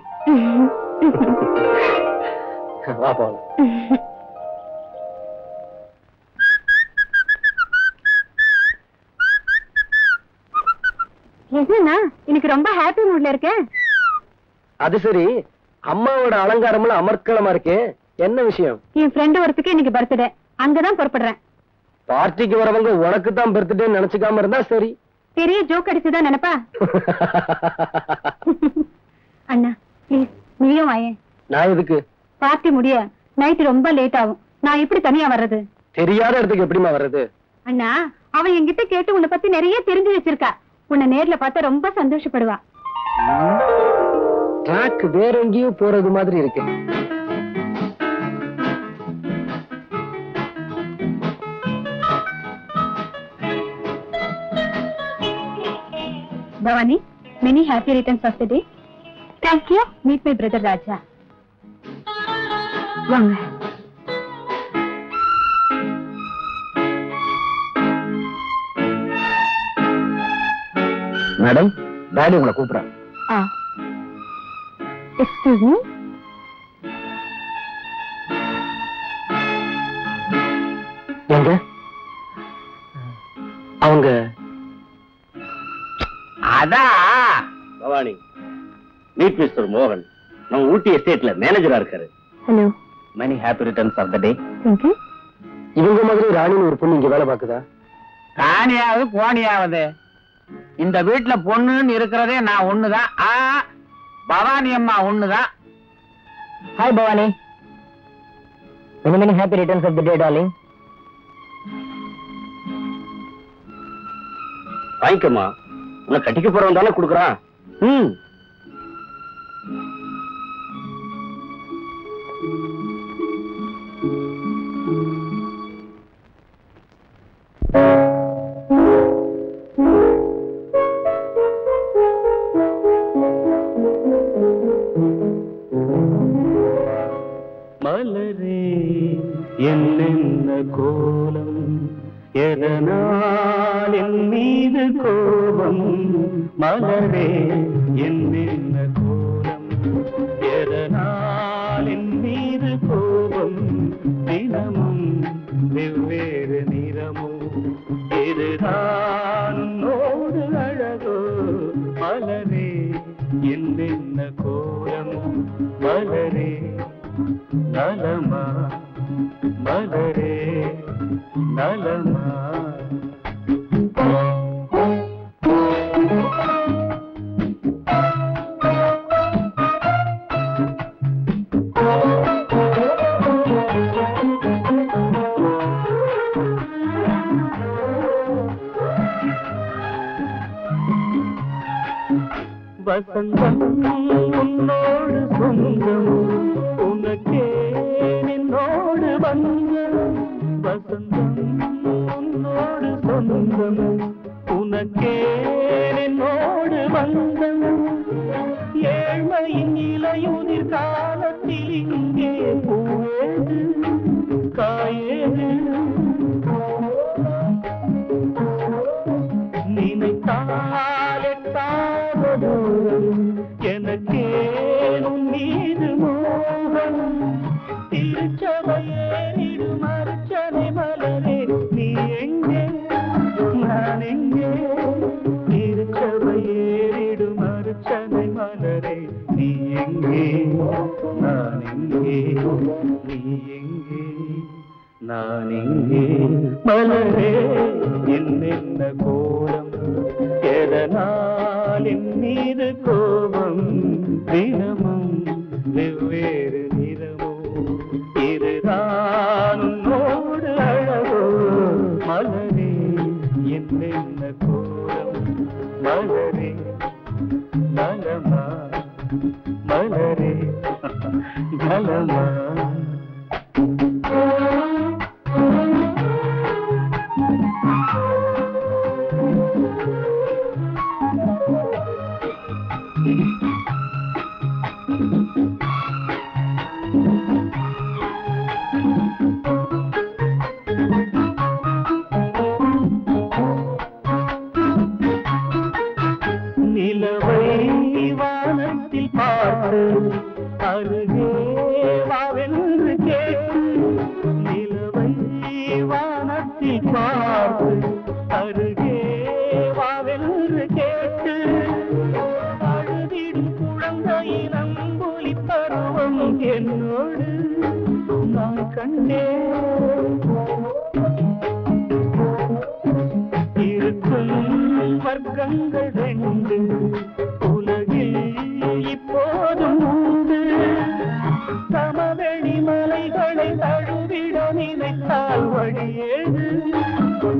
வா போலாம். என்னன்னா எனக்கு ரொம்ப ஹாப்பி மூட்ல இருக்கேன். அது சரி, அம்மாவோட அலங்காரம்ல அமர்க்களமா இருக்கே, என்ன விஷயம்? என் ஃப்ரெண்ட் ஒருத்துக்கு இன்னைக்கு பர்த்டே. அங்கதான் புறப்படுறேன். பார்ட்டிக்கு வரவங்க உனக்கு தான் பர்த்டே நினைச்சுக்காம இருந்தா சரி. பெரிய ஜோக் அடிச்சுதான் நினைப்பா? அண்ணா ப்ளீஸ் நீயும் வாயேன். நான் எதுக்கு? பார்ட்டி முடிய நைட் ரொம்ப லேட் ஆகும். நான் எப்படி தனியா வர்றது? தெரியாத இடத்துக்கு எப்படிமா வர்றது? அண்ணா அவன் என்கிட்ட கேட்டு உன்னை பத்தி நிறைய தெரிஞ்சு வச்சிருக்கா. உன்னை நேர்ல பார்த்தா ரொம்ப சந்தோஷப்படுவா. ட்ராக் வேற எங்கேயோ போறது மாதிரி இருக்கு. Bhavani, many happy returns of the day. Thank you. Meet my brother Raja. வாங்க. மேடம், டாடி உங்களை கூப்பிடுறேன். Excuse me. எங்க அவங்க? அதான் பவானி, மீட் மிஸ்டர் மோகன். நம்ம ஊட்டி எஸ்டேட்ல மேனேஜரா இருக்காரு. Hello. many happy returns of the day. Thank you. இவங்க மாதிரி ராணின்னு ஒரு பொண்ணு இங்க வேலை பாக்குதா? ராணியாவது கோணியாவது இந்த வீட்டுல பொண்ணுன்னு இருக்கிறதே நான் ஒண்ணுதான். பவானி அம்மா ஒண்ணுதான். Hi Bhavani. many happy returns of the day darling. வாங்கிக்கம்மா, உன்னை கட்டிக்க போறவன் தானே கொடுக்குறான். மலரே என்னென்ன கோலம், எதனால் என் மீது கோபம்? மலரே என்னென்ன கோலம், எதனால் என் மீது கோபம்? தினமும் வெவ்வேறு நிறமும், இதுதான் உன்னோடு அழகோ? மலரே என்னென்ன கோலம், மலரே நலமா, மலரே நலமா? வசந்தம் உன்னோடு சொந்தம், உனக்கே நின்னோடு வந்தம். வசந்தம் உன்னோடு சொந்தம், உனக்கே நின்னோடு வந்தம். ஏழ்மையின் இலையுதிர் காலத்தில் இங்கே பூவேது காயேது? நினைத்தால் எட்டாத தூரம், எனக்கேனும் மீது மோகம். திருச்சபையேறிடும் அர்ச்சனை மலரே, நீ எங்கே நான் எங்கே? திருச்சபையேறிடும் அர்ச்சனை மலரே, நீ எங்கே நான் எங்கே? நீ எங்கே நான் எங்கே? மலரே என்னென்ன கோலம், எதனால் என் மீது கோபம்? தினமும் வெவ்வேறு நிறமும், இதுதான் உன்னோடு அழகோ? மலரே என்னென்ன கோலம், மலரே நலமா, மலரே நலமா? நிலவை வானத்தில் பார்த்து அருகே வாவென்று கேட்டு, நிலவை வானத்தில் பார்த்து அருகே வாவென்று கேட்டு, அழுதிடும் குழந்தையின் அம்புலி பருவம் என்னோடு நான் கண்டேன். வர்க்கங்கள் ரெண்டு உலகில் இப்போதும் உண்டு. சமவெளி மலைகளை தழுவிட நினைத்தால் வழியேது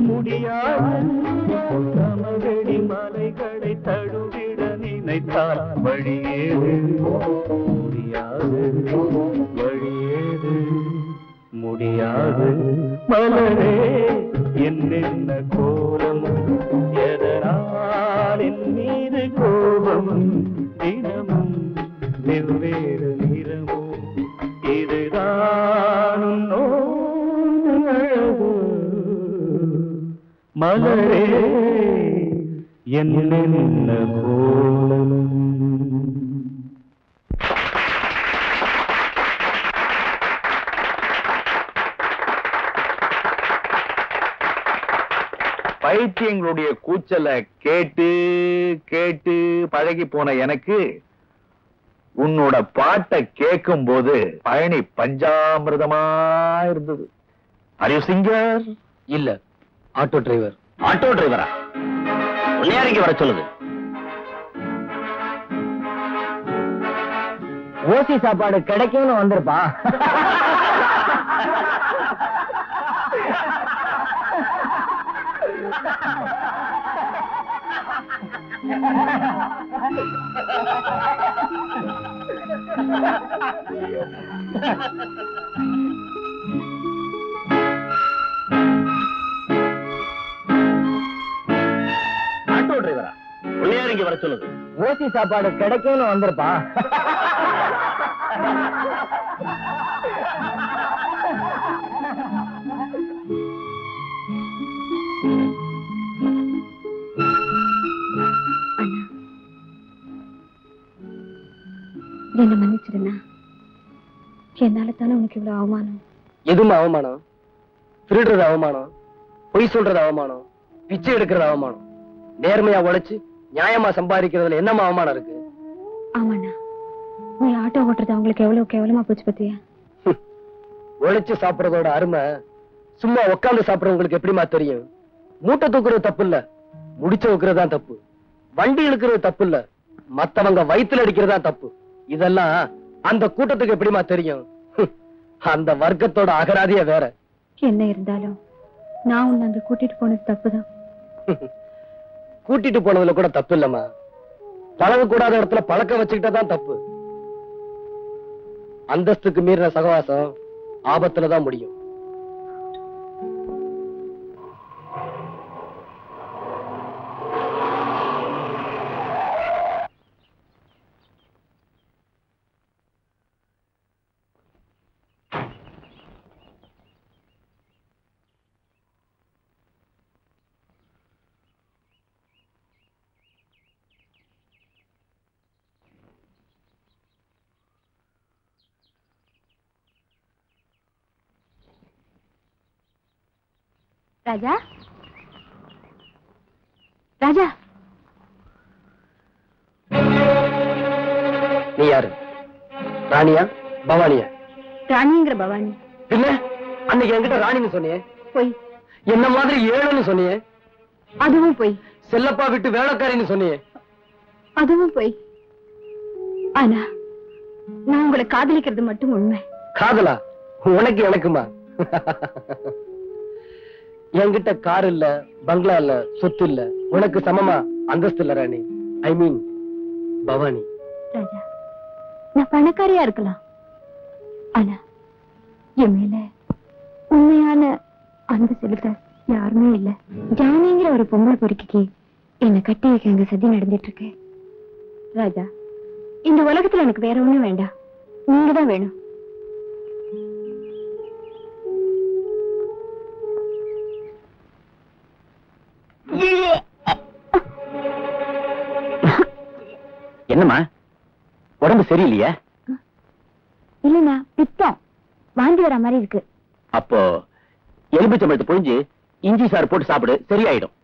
முடியாது. சமவெளி மலைகளை தழுவிட நினைத்தால் வழியேது முடியாது. வழியேது முடியாது. மலரே என்னென்ன கோலம், எதனால் என் மீது கோபம், தினமும் வெவ்வேறு நிறமும், இதுதான் உன்னோடு அழகு. மலரே என்னென்ன கோலம். பைத்தியங்களுடைய கூச்சலை கேட்டு கேட்டு பழகி போன எனக்கு உன்னோட பாட்டை கேட்கும் போது பயணி பஞ்சாமிர்தமா இருந்தது. Are you singer? இல்ல, ஆட்டோ டிரைவர். ஆட்டோ டிரைவரா? இங்க வர சொல்லுது. ஓசி சாப்பாடு கிடைக்கும்னு வந்திருப்பா. ஆட்டோ டிரைவரா? இங்க வர சொல்லுது. ஓசி சாப்பாடு கிடைக்கும்னு வந்திருப்பா. என்ன மன்னிச்சிருந்தா, என்னால தானே உனக்கு இவ்வளவு அவமானம். எதுவும் அவமானம்? திருடுறது அவமானம், பொய் சொல்றது அவமானம், பிச்சை எடுக்கிறது அவமானம். நேர்மையா உழைச்சு நியாயமா சம்பாதிக்கிறதுல என்னமா அவமானம் இருக்கு? ஆமாண்ணா, நீ ஆட்டோ ஓட்டுறது அவங்களுக்கு எவ்வளவு கேவலமா போச்சு பத்தியா? உழைச்சு சாப்பிடறதோட அருமை சும்மா உட்கார்ந்து சாப்பிடறவங்களுக்கு எப்படிமா தெரியும்? மூட்டை தூக்குறது தப்பு இல்ல, முடிச்ச வைக்கிறது தான் தப்பு. வண்டி இழுக்கிறது தப்பு இல்ல, மத்தவங்க வயித்துல அடிக்கிறதா தப்பு. இதெல்லாம் அந்த கூட்டத்துக்கு எப்படிமா தெரியும்? அந்த வர்க்கத்தோட அகராதிய வேற. என்ன இருந்தாலும் நான் உன்னை அங்க கூட்டிட்டு போனது தப்புதான். கூட்டிட்டு போனதுல கூட தப்பு இல்லம்மா, பழக கூடாத இடத்துல பழக்கம் வச்சுக்கிட்டதான் தப்பு. அந்தஸ்துக்கு மீறின சகவாசம் ஆபத்துலதான் முடியும். ராஜா, ராஜா, நீ யாரு? ராணியா பவானியா? ராணிங்கிற பவானி. பின்ன அன்னைக்கு என்கிட்ட ராணின்னு சொன்னியே, போய். என்ன மாதிரி ஏழுன்னு சொன்னியே, அதுவும் போய். செல்லப்பா விட்டு வேலைக்காரின்னு சொன்னியே, அதுவும் போய். ஆனா நான் உங்களை காதலிக்கிறது மட்டும் உண்மை. காதலா? உனக்கு எனக்குமா? என்கிட்ட கார் இல்ல, பங்களா இல்ல, சொத்து இல்ல, உனக்கு சமமா அந்தஸ்து இல்ல ராணி. ஐ மீன் பவானி. ராஜா, நான் பணக்காரியா இருக்கலாம், ஆனா என் மேல உண்மையான அன்பு செலுத்த யாருமே இல்ல. ஜானிங்கிற ஒரு பொம்பளை பொறுக்கிக்கு என்னை கட்டி வைக்க எங்க சதி நடந்துட்டு இருக்கு. ராஜா, இந்த உலகத்துல எனக்கு வேற ஒண்ணும் வேண்டாம், நீங்க தான் வேணும். என்னம்மா, உடம்பு சரியில்லையா? இல்லண்ணா, பித்தம், வாந்தி வர மாதிரி இருக்கு. அப்போ எலும்புச்சம்பழத்தை புழிஞ்சு இஞ்சி சாறு போட்டு சாப்பிடு, சரியாயிடும்.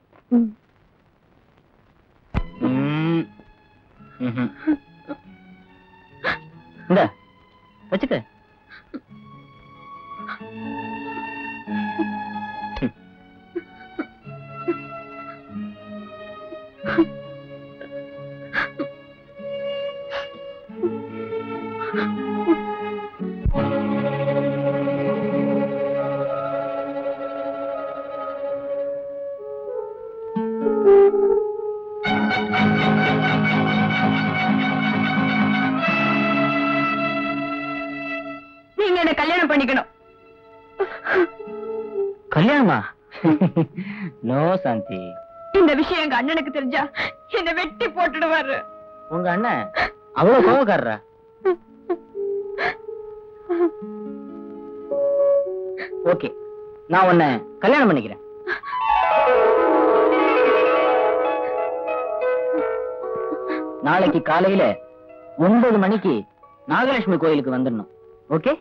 இந்த வச்சுக்க. நீங்க என்ன கல்யாணம் பண்ணிக்கணும். கல்யாணமா? நோ சாந்தி. இந்த விஷயம் எங்க அண்ணனுக்கு தெரிஞ்சா என்ன வெட்டி போட்டுடுவாரு. உங்க அண்ணன் அவ்வளவு கோவக்காரரா? ஓகே, நான் உன்னை கல்யாணம் பண்ணிக்கிறேன். நாளைக்கு காலையில 9 மணிக்கு நாகலட்சுமி கோயிலுக்கு வந்துடணும். ஓகே?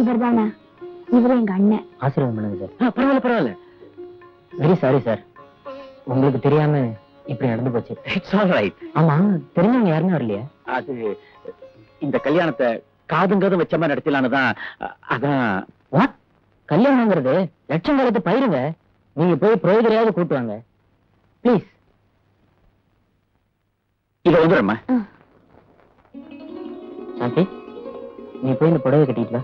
இவர்தானா? இவரு எங்க அண்ணன். ஆசீர்வாதம் பண்ணுங்க சார். பரவாயில்ல பரவாயில்ல. வெரி சாரி சார், உங்களுக்கு தெரியாம இப்படி நடந்து போச்சு. It's all right. ஆமா, தெரிஞ்சவங்க யாருன்னு வரலையா? அது இந்த கல்யாணத்தை காதுங்காதும் வச்ச மாதிரி நடத்தலான்னு தான். அதான். வாட்? கல்யாணங்கிறது லட்சம் காலத்து பயிருங்க. நீங்க போய் புரோகிதரையாவது கூட்டுவாங்க ப்ளீஸ். இத வந்துடுறேம்மா. சாந்தி, நீ போய் இந்த புடவை கட்டிட்டு வா.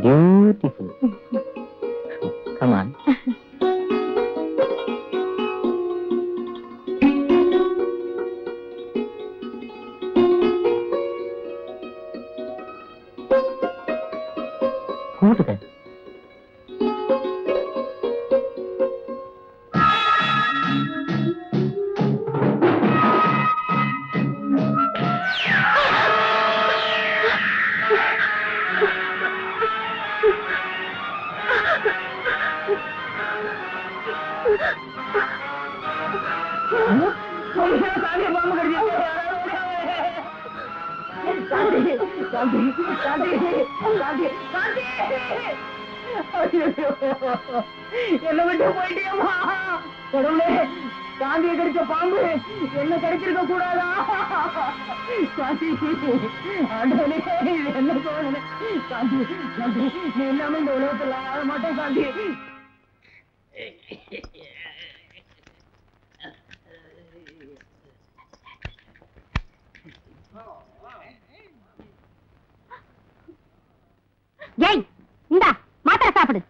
Beautiful. Come on. கூட்டுக்க. என்ன விட்டு போயிட்டியம்மா? கடவுளே, காந்தியை கடிச்ச பாம்பு என்ன கடிச்சிருக்க கூடாதா? காந்தி, ஆண்டவனே, இது என்ன சோதனை? காந்தி, காந்தி, நீ இல்லாம இந்த உலகத்துல ஆக மாட்டேன் காந்தி. ஏய், இந்தா மாத்திரை சாப்பிடு.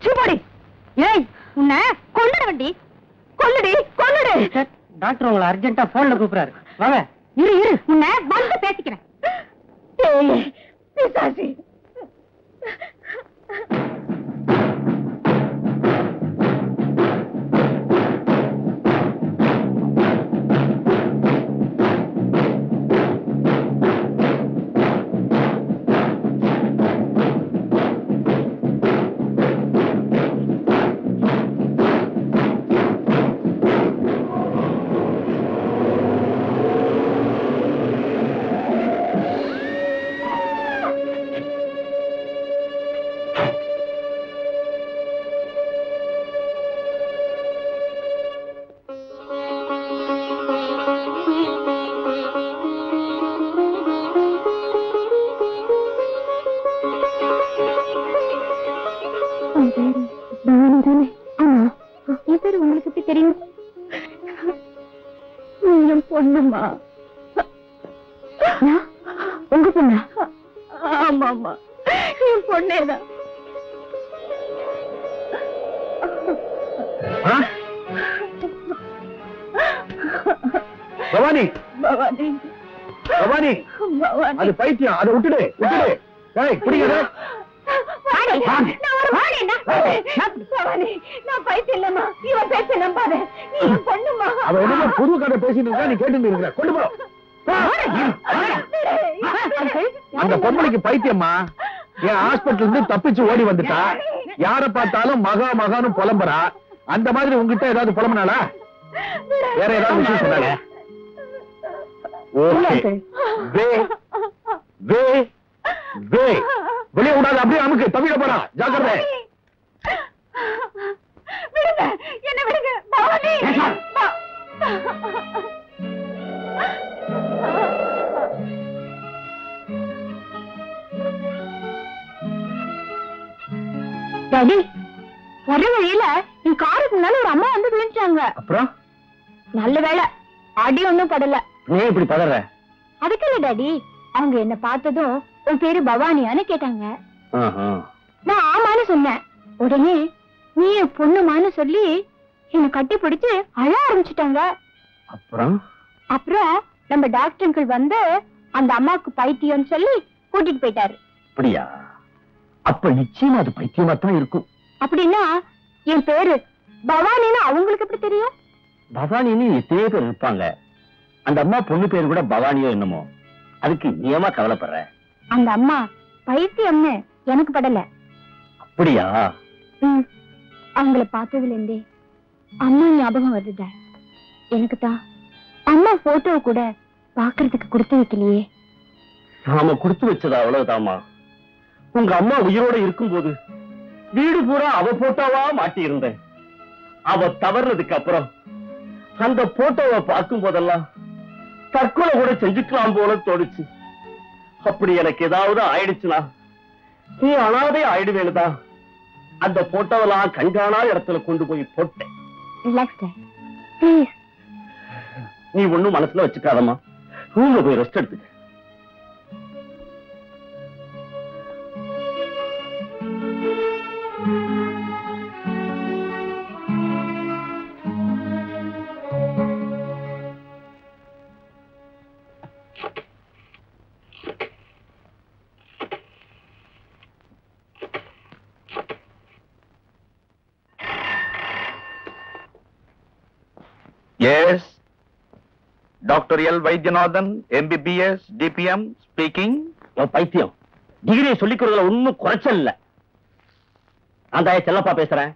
சூப்படி. ஏய், உன்னை கொல்லுட வண்டி. கொல்லுடி, கொல்லுடு. டாக்டர் உங்களை அர்ஜென்ட்டா போன்ல கூப்பிடுறாரு. வாங்க. இரு இரு, உன்னை வந்து பேசிக்கிறேன். ஏய், பிசாசி. உங்களுக்கு எப்படி தெரியும்? பொண்ணுமா? உங்க பொண்ணா? ஆமாமா. என் பொண்ணேதான். பவானி பவானி பவானி அது பைத்தியம், அதை விட்டுடு விட்டுடு. குடிக்காத. நான் பைத்தியம் இல்லம்மா, இவன் பேச்ச நம்பாத. நீ என் பொண்ணுமா. அவ என்ன புது கதை பேசிட்டு இருக்கா, நீ கேட்டு இருக்கிற. கொண்டு போ. அந்த பொம்பளைக்கு பைத்தியம்மா. என் ஹாஸ்பிட்டல் இருந்து தப்பிச்சு ஓடி வந்துட்டா. யார பார்த்தாலும் மகா மகான்னு புலம்புறா. அந்த மாதிரி உங்ககிட்ட ஏதாவது புலம்புனாளா? வேற ஏதாவது விஷயம் சொன்னாங்க? வெளியே விடாது, அப்படியே அமுக்கு. தவிர போறா, ஜாக்கிரதை. விடுங்க, என்ன விடுங்க. பவானி டாடி, வர வழியில நீ காருக்கு முன்னால ஒரு அம்மா வந்து விழுந்துட்டாங்க. அப்புறம் நல்ல வேளை அடி ஒண்ணும் படல. நீ இப்படி பதற? அதுக்கு இல்ல டாடி, அவங்க என்ன பார்த்ததும் உன் பேரு பவானியான்னு கேட்டாங்க. நான் ஆமான்னு சொன்னேன். உடனே நீ என் பொண்ணுமான்னு சொல்லி என்ன கட்டி பிடிச்சு அழ ஆரம்பிச்சுட்டாங்க. அப்புறம் நம்ம டாக்டர் அங்கிள் வந்து அந்த அம்மாவுக்கு பைத்தியம்னு சொல்லி கூட்டிட்டு போயிட்டாரு. அப்படியா? அப்ப நிச்சயமா அது பைத்தியமா தான் இருக்கும். அப்படின்னா என் பேரு பவானின்னு அவங்களுக்கு எப்படி தெரியும்? பவானின்னு எத்தனையோ பேர் இருப்பாங்க. அந்த அம்மா பொண்ணு பேரு கூட பவானியோ என்னமோ. அதுக்கு நீயமா கவலைப்படுற? அந்த அம்மா பைத்தியம்னு எனக்கு படல. அப்படியா? அவங்கள பார்த்ததுல இருந்தே அம்மா ஞாபகம் வருது. எனக்கு தான் அம்மா போட்டோவை கூட பாக்குறதுக்கு கொடுத்து வைக்கலையே. நாம கொடுத்து வச்சதா அவ்வளவுதாமா. உங்க அம்மா உயிரோட இருக்கும்போது வீடு பூரா அவ போட்டோவா மாட்டி இருந்தேன். அவ தவறுனதுக்கு அப்புறம் அந்த போட்டோவை பார்க்கும் போதெல்லாம் தற்கொலை கூட செஞ்சுக்கலாம் போல தோணுச்சு. அப்படி எனக்கு ஏதாவது ஆயிடுச்சுனா நீ அனாதை ஆயிடுவேனுதான் அந்த போட்டோவெல்லாம் கண்காணாத இடத்துல கொண்டு போய் போட்டேன். நீ ஒண்ணும் மனசுல வச்சுக்காதம்மா. ரூம்ல போய் ரெஸ்ட் எடுத்துக்க. Yes, Dr. L. Vaidyanathan, MBBS, DPM, speaking. பைத்தியம், டிகிரியை சொல்லிக்கிறதுல ஒன்னும் குறைச்சல் இல்ல. அந்த செல்லப்பா பேசுறேன்.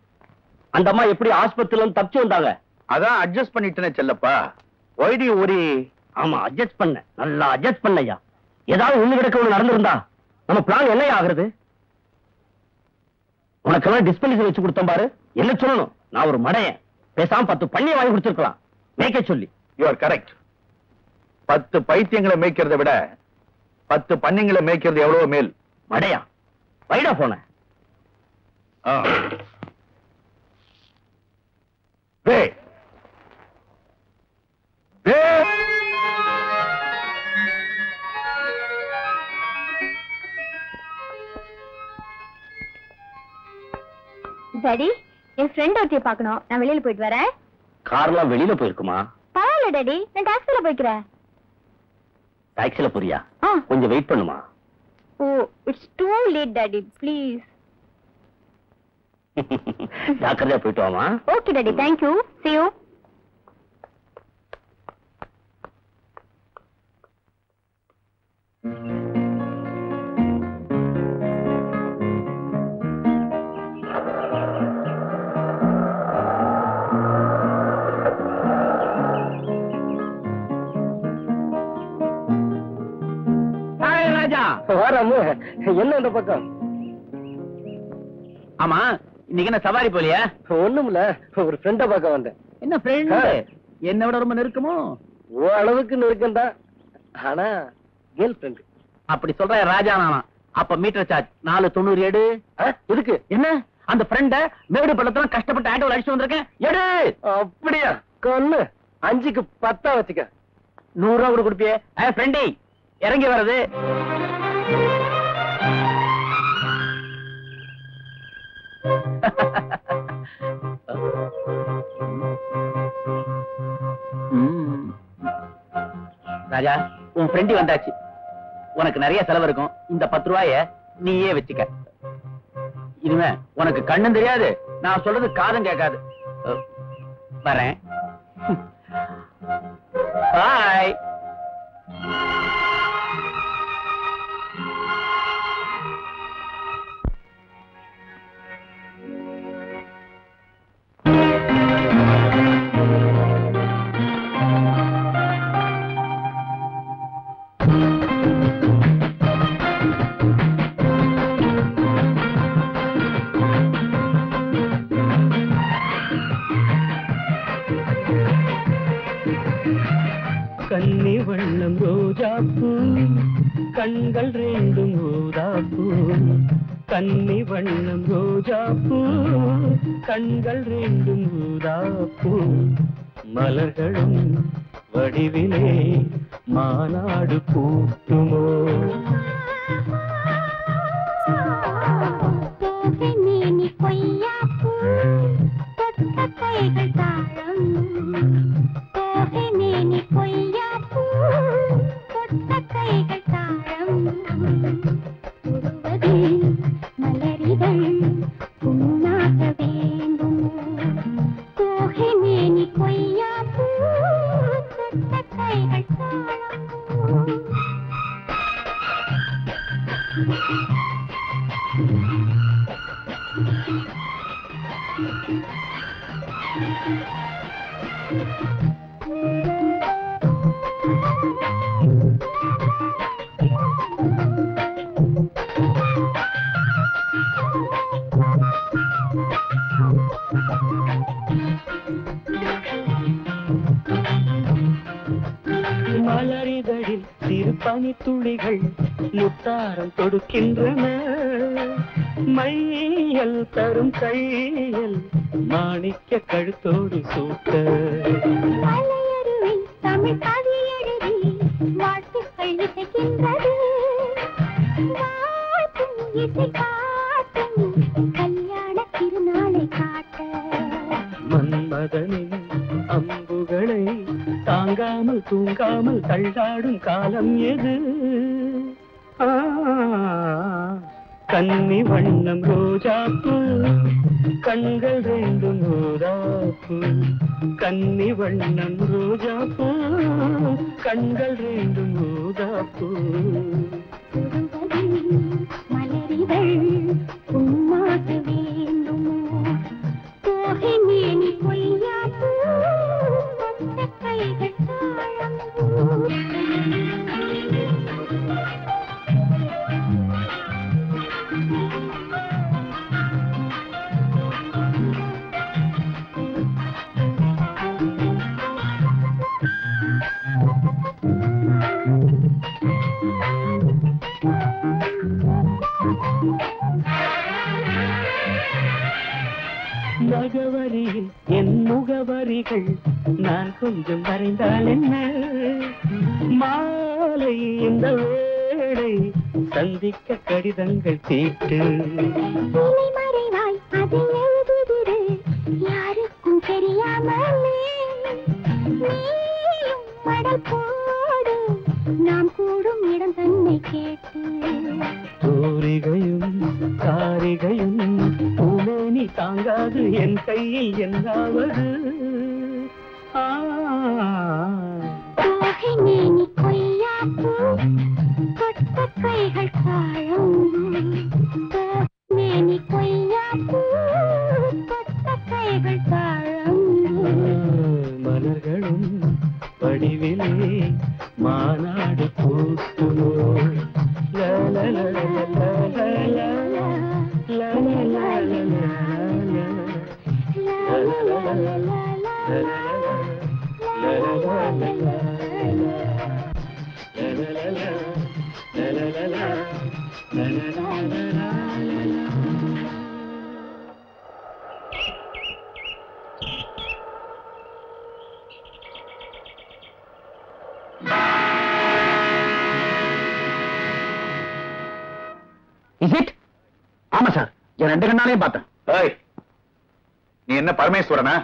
அந்த அம்மா எப்படி ஆஸ்பத்திரியில தப்பிச்சு வந்தாங்க? அதான் அட்ஜஸ்ட் பண்ணிட்டேனே Chellappa. Why do you worry? ஆமா, அட்ஜஸ்ட் பண்ண, நல்லா அட்ஜஸ்ட் பண்ணையா. ஏதாவது ஒண்ணு கிடக்க ஒண்ணு நடந்திருந்தா நம்ம பிளான் என்ன ஆகுறது? உனக்கெல்லாம் டிஸ்பென்சரி வச்சு கொடுத்தோம் பாரு. என்ன சொல்லணும்? நான் ஒரு மடையன். பேசாம 10 பண்ணியை வாங்கி கொடுத்திருக்கலாம் மேய்க்க சொல்லி. You are correct. 10 பைத்தியங்களை மேய்க்கிறதை விட 10 பண்ணிங்களை மேய்க்கிறது எவ்வளவு மேல். மடையா, வைடா போன. டாடி, என் ஃப்ரெண்ட் ஒருத்தைய பார்க்கணும். நான் வெளியில போயிட்டு வரேன். கார்லாம் வெளியில போயிருக்குமா? பரவாயில்ல டாடி, நான் டாக்ஸில போய்க்கிறேன். டாக்ஸில போறியா? கொஞ்சம் வெயிட் பண்ணுமா. Oh, it's too late daddy, please. ஜாக்கிரதையா போயிட்டு வாமா. Okay daddy, thank you. See you. என்ன இந்த பக்கம்? ஆமா, இன்னைக்கு என்ன சவாரி போலியா? ஒண்ணுமில்ல, ஒரு ஃப்ரெண்ட பார்க்க வந்தேன். என்ன ஃப்ரெண்ட்? என்ன விட ரொம்ப நெருக்கமோ? ஓ அளவுக்கு நெருக்கம் தான், ஆனா கேர்ள் ஃப்ரெண்ட். அப்படி சொல்ற ராஜா நானா? அப்ப மீட்டர் சார்ஜ் 4.90 எடு. இருக்கு என்ன? அந்த ஃப்ரெண்ட மேடு பள்ளத்துல கஷ்டப்பட்டு ஆட்டோல அடிச்சு வந்திருக்கேன், எடு. அப்படியா? கொன்னு 5க்கு 10 வச்சுக்க. 100 ரூபா கூட கொடுப்பியே? ஃப்ரெண்டி இறங்கி வர்றது. ராஜா, உன் ஃப்ரெண்டு வந்தாச்சு. உனக்கு நிறைய செலவு இருக்கும். இந்த 10 ரூபாய நீயே வச்சுக்க. இனிமே உனக்கு கண்ணும் தெரியாது, நான் சொல்றது காதும் கேட்காது. வரேன். பாய். கன்னி வண்ணம் ரோஜாப்பூ கண்கள் ரெண்டும் ஊதாப்பூ கன்னி வண்ணம் ரோஜாப்பூ கண்கள் ரெண்டும் ஊதாப்பூ மலர்களும் வடிவிலே மாநாடு கூட்டுமோ கைகள் தாழம் தொட்ட கைகள் தாழம் மலரிதழ் புண்ணாக வேண்டும் கோகை மேனி கொய்யா பூ தொட்ட கைகள் தாழம் மலரிதழில் சிறு பனித்துளிகள் முத்தாரம் தொடுக்கின்றன மையல் தரும் கையல் மாணிக்க கழுத்தோடு சூட்ட மலையருவி தமிழ் கவி எழுதி வாழ்த்துக்கள் இசைக்கின்றது வாழ்த்தும் இசை காட்டும் கல்யாண திருநாளை காட்ட மன்மதனின் அம்புகளை தாங்காமல் தூங்காமல் தள்ளாடும் காலம் எது கன்னி வண்ணம் ரோஜாப்பூ கண்கள் ரெண்டும் ஊதாப்பூ கன்னி வண்ணம் ரோஜாப்பூ கண்கள் ரெண்டும் ஊதாப்பூ மலரிதழ் உம்மாக வேண்டுமோ கோகை மேனி கொய்யா பூ தொட்ட கைகள் தாழம் நகவரியில் என் முகவரிகள் நான் கொஞ்சம் வரைந்தால் என்ன மாலை இந்த வேளை சந்திக்க கடிதங்கள் தீட்டு மறைவாய் அதை எழுதுதிரு யாருக்கும் தெரியாமலே நீயும் மடல் போடு நாம் கூடும் இடம் தன்னை கேட்டு தூரிகையும் காரிகையும் பூமேனி தாங்காது என் கையில் என்னாவது கோகை மேனி கொய்யா பூ தொட்ட கைகள் தாழம் கோகை மேனி கொய்யா பூ தொட்ட கைகள் தாழம் மலர்களும் வடிவிலே மாநாடு கூட்டுமோ Is it? ஆமா சார், என் 2 கண்ணாலையும் பார்த்தேன். ஏய், நீ என்ன பரமேஸ்வரனா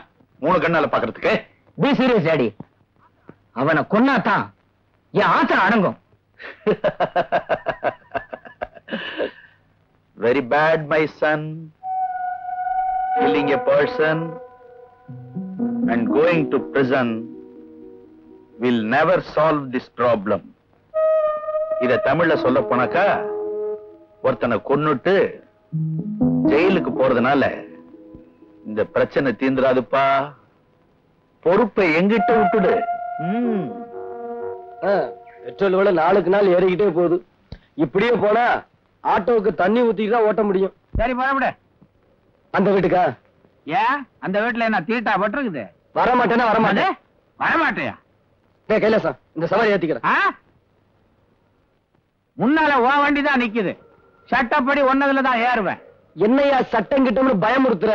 3 கண்ணால பாக்குறதுக்கு? Be serious daddy. அவனை கொன்னாதான் என் ஆத்திரம் அடங்கும். Very bad, my son. Killing a person and going to prison will never solve this problem. இத தமிழ்ல சொல்ல போனாக்கா, ஒருத்தனை கொன்னுட்டு ஜெயிலுக்கு போறதுனால இந்த பிரச்சனை தீந்துராதுப்பா. பொறுப்பை எங்கிட்ட விட்டுடு. பெட்ரோல் விலை நாளுக்கு நாள் ஏறிக்கிட்டே போகுது. இப்படியே போனா ஆட்டோவுக்கு தண்ணி ஊத்திட்டு தான் ஓட்ட முடியும். சரி போட. அந்த வீட்டுக்கா? ஏன் அந்த வீட்டுல என்ன தீட்டா பட்டிருக்குது? வரமாட்டேன்னா வரமாட்டேன். வரமாட்டியா? கைலாசம், இந்த சவாரி ஏத்திக்கிறேன். முன்னால ஓ வண்டி தான் நிக்குது. சட்டப்படி ஒன்னதுல தான் ஏறுவேன். என்னையா சட்டம் கிட்டம்னு பயமுறுத்துற?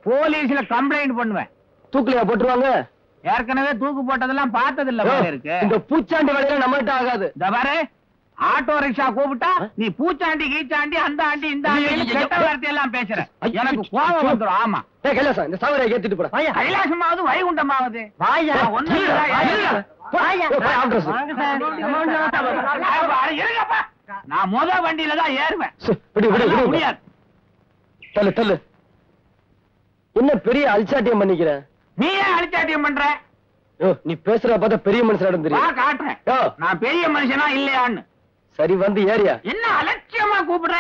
போலீஸ்ல கம்ப்ளைண்ட் பண்ணுவேன். தூக்குலையா போட்டுருவாங்க? ஏற்கனவே தூக்கு போட்டதெல்லாம் பார்த்தது இல்ல போல இருக்கு. இந்த பூச்சாண்டி வேலையில நம்மகிட்ட ஆகாது. இந்த பாரு, ஆட்டோ ரிக்ஷா கூப்பிட்டா நீ பூச்சாண்டி கீச்சாண்டி அந்த ஆண்டி இந்த ஆண்டி கெட்ட வார்த்தை எல்லாம் பேசுற. எனக்கு கோபம் வந்துடும். ஆமா கைலாசம், இந்த சவாரியை ஏத்திட்டு போற. கைலாசமாவது வைகுண்டமாவது நான் முத வண்டியில தான் ஏறுவேன். முடியாது. தள்ளு தள்ளு. என்ன பெரிய அல்சாட்டியம் பண்ணிக்கிற? நீ ஏன் அழிச்சாட்டியம் பண்ற? நீ பேசுற பார்த்தா பெரிய மனுஷன் தெரியும். காட்டுறேன் நான் பெரிய மனுஷனா இல்லையான்னு. சரி வந்து ஏரியா. என்ன அலட்சியமா கூப்பிடுற?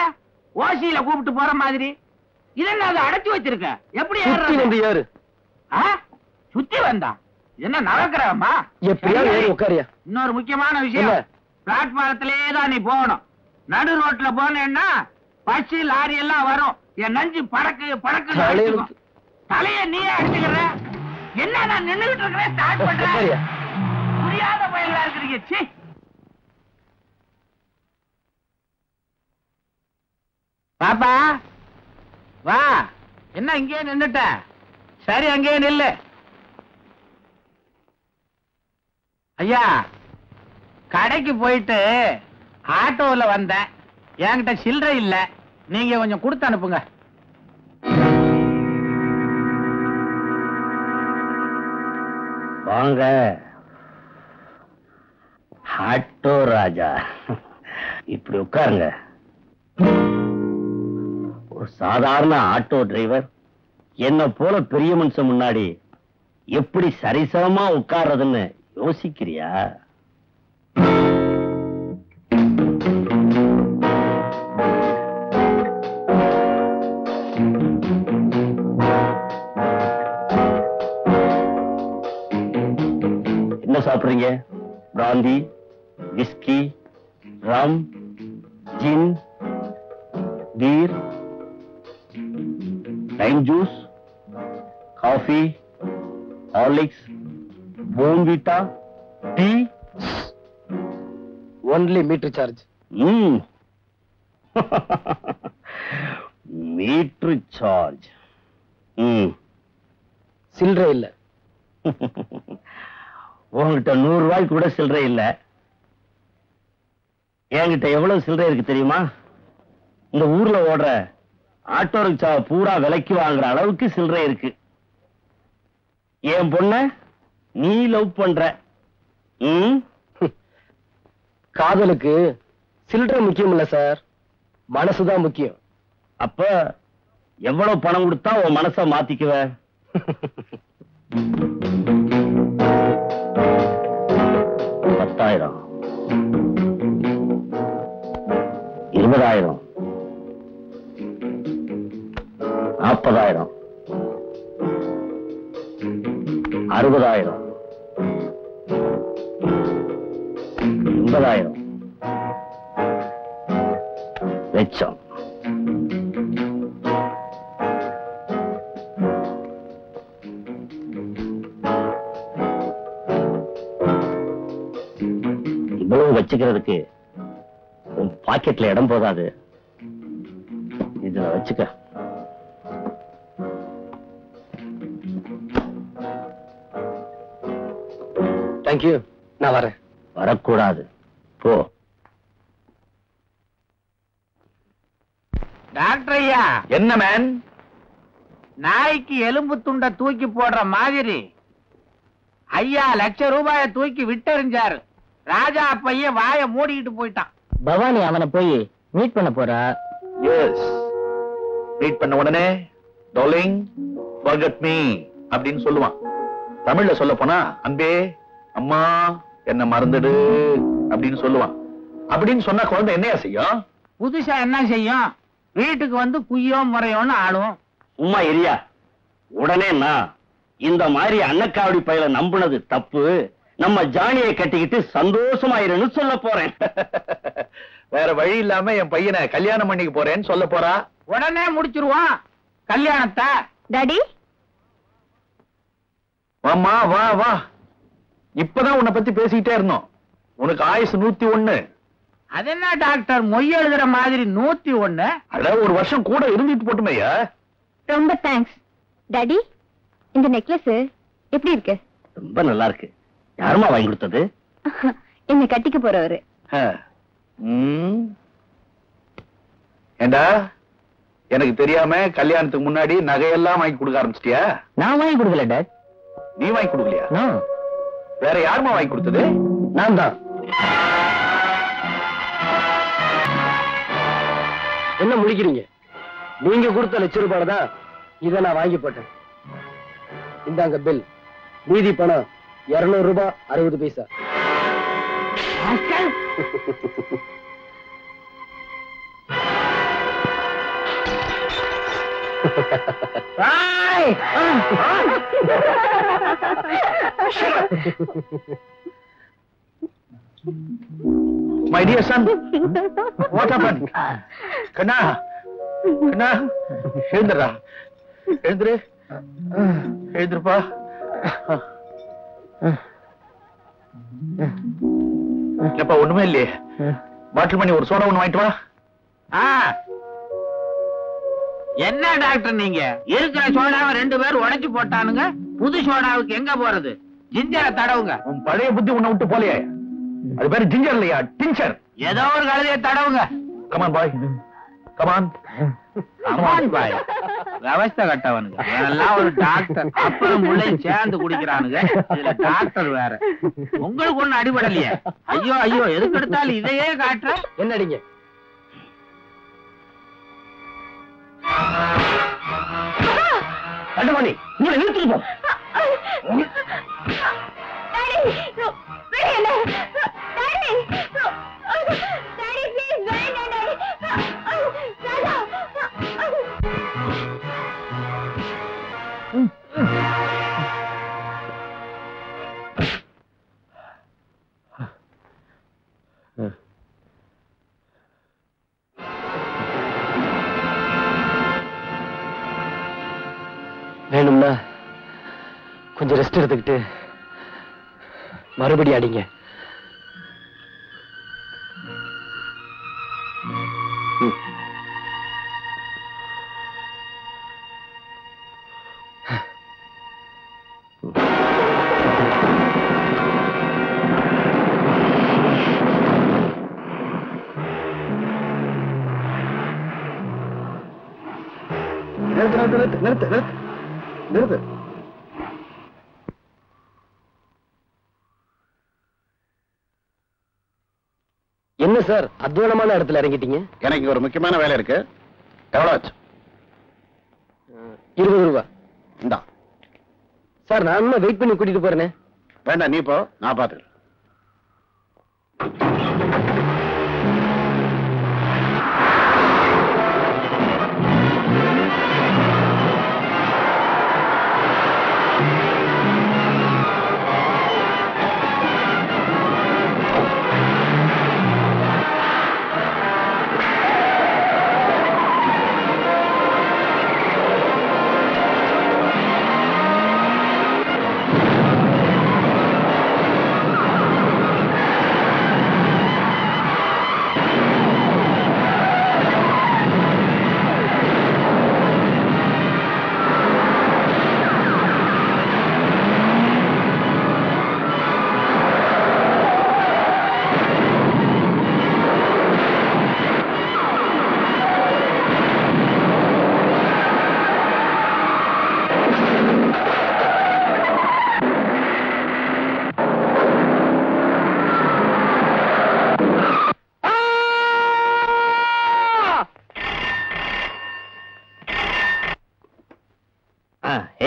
ஓசியில கூப்பிட்டு போற மாதிரி. இது என்ன அதை அடைச்சு வச்சிருக்க? எப்படி வந்து ஏறு. சுத்தி வந்தா என்ன நடக்கிறமா? எப்படியா ஏறி உட்காரியா. இன்னொரு முக்கியமான விஷயம், பிளாட்பாரத்திலேயே தான் நீ போகணும். நடு ரோட்ல போனேன்னா பஸ் லாரி எல்லாம் வரும். என் நஞ்சு பறக்கு பறக்கு. தலைய நீயே அடிச்சுக்கிற. என்ன நான் நின்னுகிட்டு இருக்கிறேன், ஸ்டார்ட் பண்றேன். புரியாத பயிலா இருக்கிறீங்க. சி, பாப்பா வா. என்ன இங்கே நின்னுட்ட? சரி அங்கே நில்லு. ஐயா, கடைக்கு போயிட்டு ஆட்டோல வந்தேன். என்கிட்ட சில்லறை இல்ல, நீங்க கொஞ்சம் கொடுத்து அனுப்புங்க. வாங்க ஆட்டோ ராஜா, இப்படி உட்காருங்க. ஒரு சாதாரண ஆட்டோ டிரைவர் என்ன போல பெரிய மனுஷன் முன்னாடி எப்படி சரிசமமா உட்கார்றதுன்னு யோசிக்கிறியா? என்ன சாப்பிடுறீங்க? Brandy, whisky, rum, gin, beer, lime juice, coffee, Horlicks, Bournvita, tea? Only meter charge. Meter charge. சில்லறை இல்ல. உங்ககிட்ட 100 ரூபாய்க்கு கூட சில்லறை இல்ல. என்கிட்ட எவ்வளவு சில்லறை இருக்கு தெரியுமா? இந்த ஊர்ல ஓடுற ஆட்டோ ரிக்ஷா பூரா விலைக்கு வாங்குற அளவுக்கு சில்லறை இருக்கு. என் பொண்ண நீ லவ் பண்ற. காதலுக்கு சில்லறை முக்கியம் இல்ல சார், மனசுதான் முக்கியம். அப்ப எவ்வளவு பணம் கொடுத்தா உன் மனச மாத்திக்குவ? 10,000, 20,000, 40,000, 60,000, 80,000, லட்சம். இவ்வளவு வச்சுக்கிறதுக்கு உன் பாக்கெட்ல இடம் போதாது. இதுல வச்சுக்க. தேங்க்யூ, நான் வரேன். வரக்கூடாது, போ. டாக்டர் ஐயா. என்ன மேன்? நாய்க்கு எலும்பு துண்டை தூக்கி போடுற மாதிரி ஐயா லட்ச ரூபாயை தூக்கி விட்டெறிஞ்சாரு. ராஜா பையன் வாயை மூடிக்கிட்டு போயிட்டான். பவானி அவனை போய் மீட் பண்ண போறா. எஸ், மீட் பண்ண உடனே டார்லிங் forget me அப்படின்னு சொல்லுவான். தமிழ்ல சொல்ல போனா அன்பே அம்மா என்ன மறந்துடு அப்படின்னு சொல்லுவான். அப்படின்னு சொன்னா குழந்தை என்னையா செய்யும்? புதுசா என்ன செய்யும்? வீட்டுக்கு வந்து குய்யோ முறையோன்னு ஆடும். சும்மா எரியா. உடனே நான் இந்த மாதிரி அன்னக்காவடி பையல நம்புனது தப்பு, நம்ம ஜானியை கட்டிக்கிட்டு சந்தோஷமாயிருன்னு சொல்ல போறேன். வேற வழி இல்லாம என் பையனை கல்யாணம் பண்ணிக்க போறேன்னு சொல்ல போறா. உடனே முடிச்சிருவான் கல்யாணத்தை. டாடி, வாமா வா வா. இப்பதான் உன்னை பத்தி பேசிக்கிட்டே இருந்தோம். உனக்கு ஆயுசு 101. அது என்ன டாக்டர் மொய் எழுதுற மாதிரி 101? அட ஒரு வருஷம் கூட இருந்துட்டு போட்டுமையா. ரொம்ப தேங்க்ஸ். டாடி, இந்த நெக்லஸ் எப்படி இருக்கு? ரொம்ப நல்லா இருக்கு. யாருமா வாங்கி கொடுத்தது? என்ன கட்டிக்க போறவரு. ஏண்டா, எனக்கு தெரியாம கல்யாணத்துக்கு முன்னாடி நகையெல்லாம் வாங்கி கொடுக்க ஆரம்பிச்சிட்டியா? நான் வாங்கி கொடுக்கல டாட். நீ வாங்கி கொடுக்கலையா? நான். வேற யாருமா வாங்கி கொடுத்தது? நான் தான். என்ன முடிக்கிறீங்க? நீங்க கொடுத்த ₹1,00,000 தான் இதை நான் வாங்கி போட்டேன். இந்தாங்க பில். மீதி பணம் ₹200 60 பைசா. My dear son, what happened? கண்ணா, கண்ணா, எழுந்துடா, எழுந்துரு, எழுந்துருப்பா. இல்லப்பா, ஒண்ணுமே இல்லையே. பாட்டில் பண்ணி ஒரு சோடா ஒண்ணு வாங்கிட்டு வா. என்ன டாக்டர் நீங்க இருக்கிற சோடாவை 2 பேர் உடைச்சு போட்டானுங்க. புது சோடாவுக்கு எங்க போறது? ஜிஞ்சரை தடவுங்க. உன் பழைய புத்தி உன்னை விட்டு போலையே. அது பேரு ஜிஞ்சர் இல்லையா, டிஞ்சர். ஏதோ ஒரு கழுதையை தடவுங்க. Come on boy, come on come on boy. விவஸ்தை கட்டவனுங்க எல்லாம் ஒரு டாக்டர். அப்புறம் முள்ளையும் சேர்ந்து குடிக்கிறானுங்க. இதுல டாக்டர் வேற. உங்களுக்கு ஒண்ணு அடிபடலையே? ஐயோ ஐயோ, எதுக்கு எடுத்தாலும் இதையே காட்டுற. என்ன அடிங்க? கண்டமணி, உங்களை நிறுத்திட்டு போ. வேணும்னா கொஞ்சம் ரெஸ்ட் எடுத்துக்கிட்டு மறுபடியும் அடிங்க. நிறுத்து நிறுத்து நிறுத்து நிறுத்து. என்ன சார் அத்வானமான இடத்துல இறங்கிட்டீங்க? எனக்கு ஒரு முக்கியமான வேலை இருக்கு. எவ்வளவு ஆச்சு? ₹20. இந்தா. சார் நான் வெயிட் பண்ணி கூட்டிட்டு போறேனே. வேண்டாம், நீ போ, நான் பாத்துக்கிறேன்.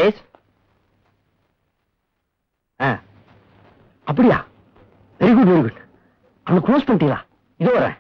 எஸ். அப்படியா? Very good very good. அவனை க்ளோஸ் பண்ணிட்டீங்களா? இதோ வரேன்.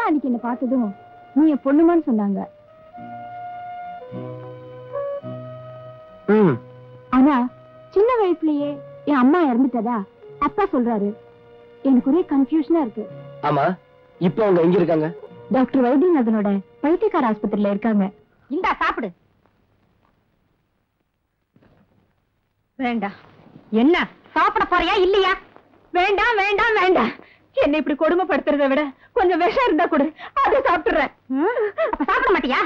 அன்னைக்கு என்ன பார்த்ததும் நீ என் பொண்ணுமான்னு சொன்னாங்க. ஆனா சின்ன வயசுலயே என் அம்மா இறந்துட்டதா அப்பா சொல்றாரு. எனக்கு ஒரே கன்ஃபியூஷனா இருக்கு. ஆமா, இப்ப அவங்க எங்க இருக்காங்க? டாக்டர் வைத்தியநாதனோட பைத்தியக்கார ஆஸ்பத்திரியில இருக்காங்க. இந்தா சாப்பிடு. வேண்டாம். என்ன சாப்பிட போறியா இல்லையா? வேண்டாம் வேண்டாம் வேண்டாம். என்ன இப்படி கொடுமைப்படுத்துறதை விட கொஞ்சம் விஷம் இருந்தா கொடு, அதை சாப்பிடுறேன். சாப்பிட மாட்டியா?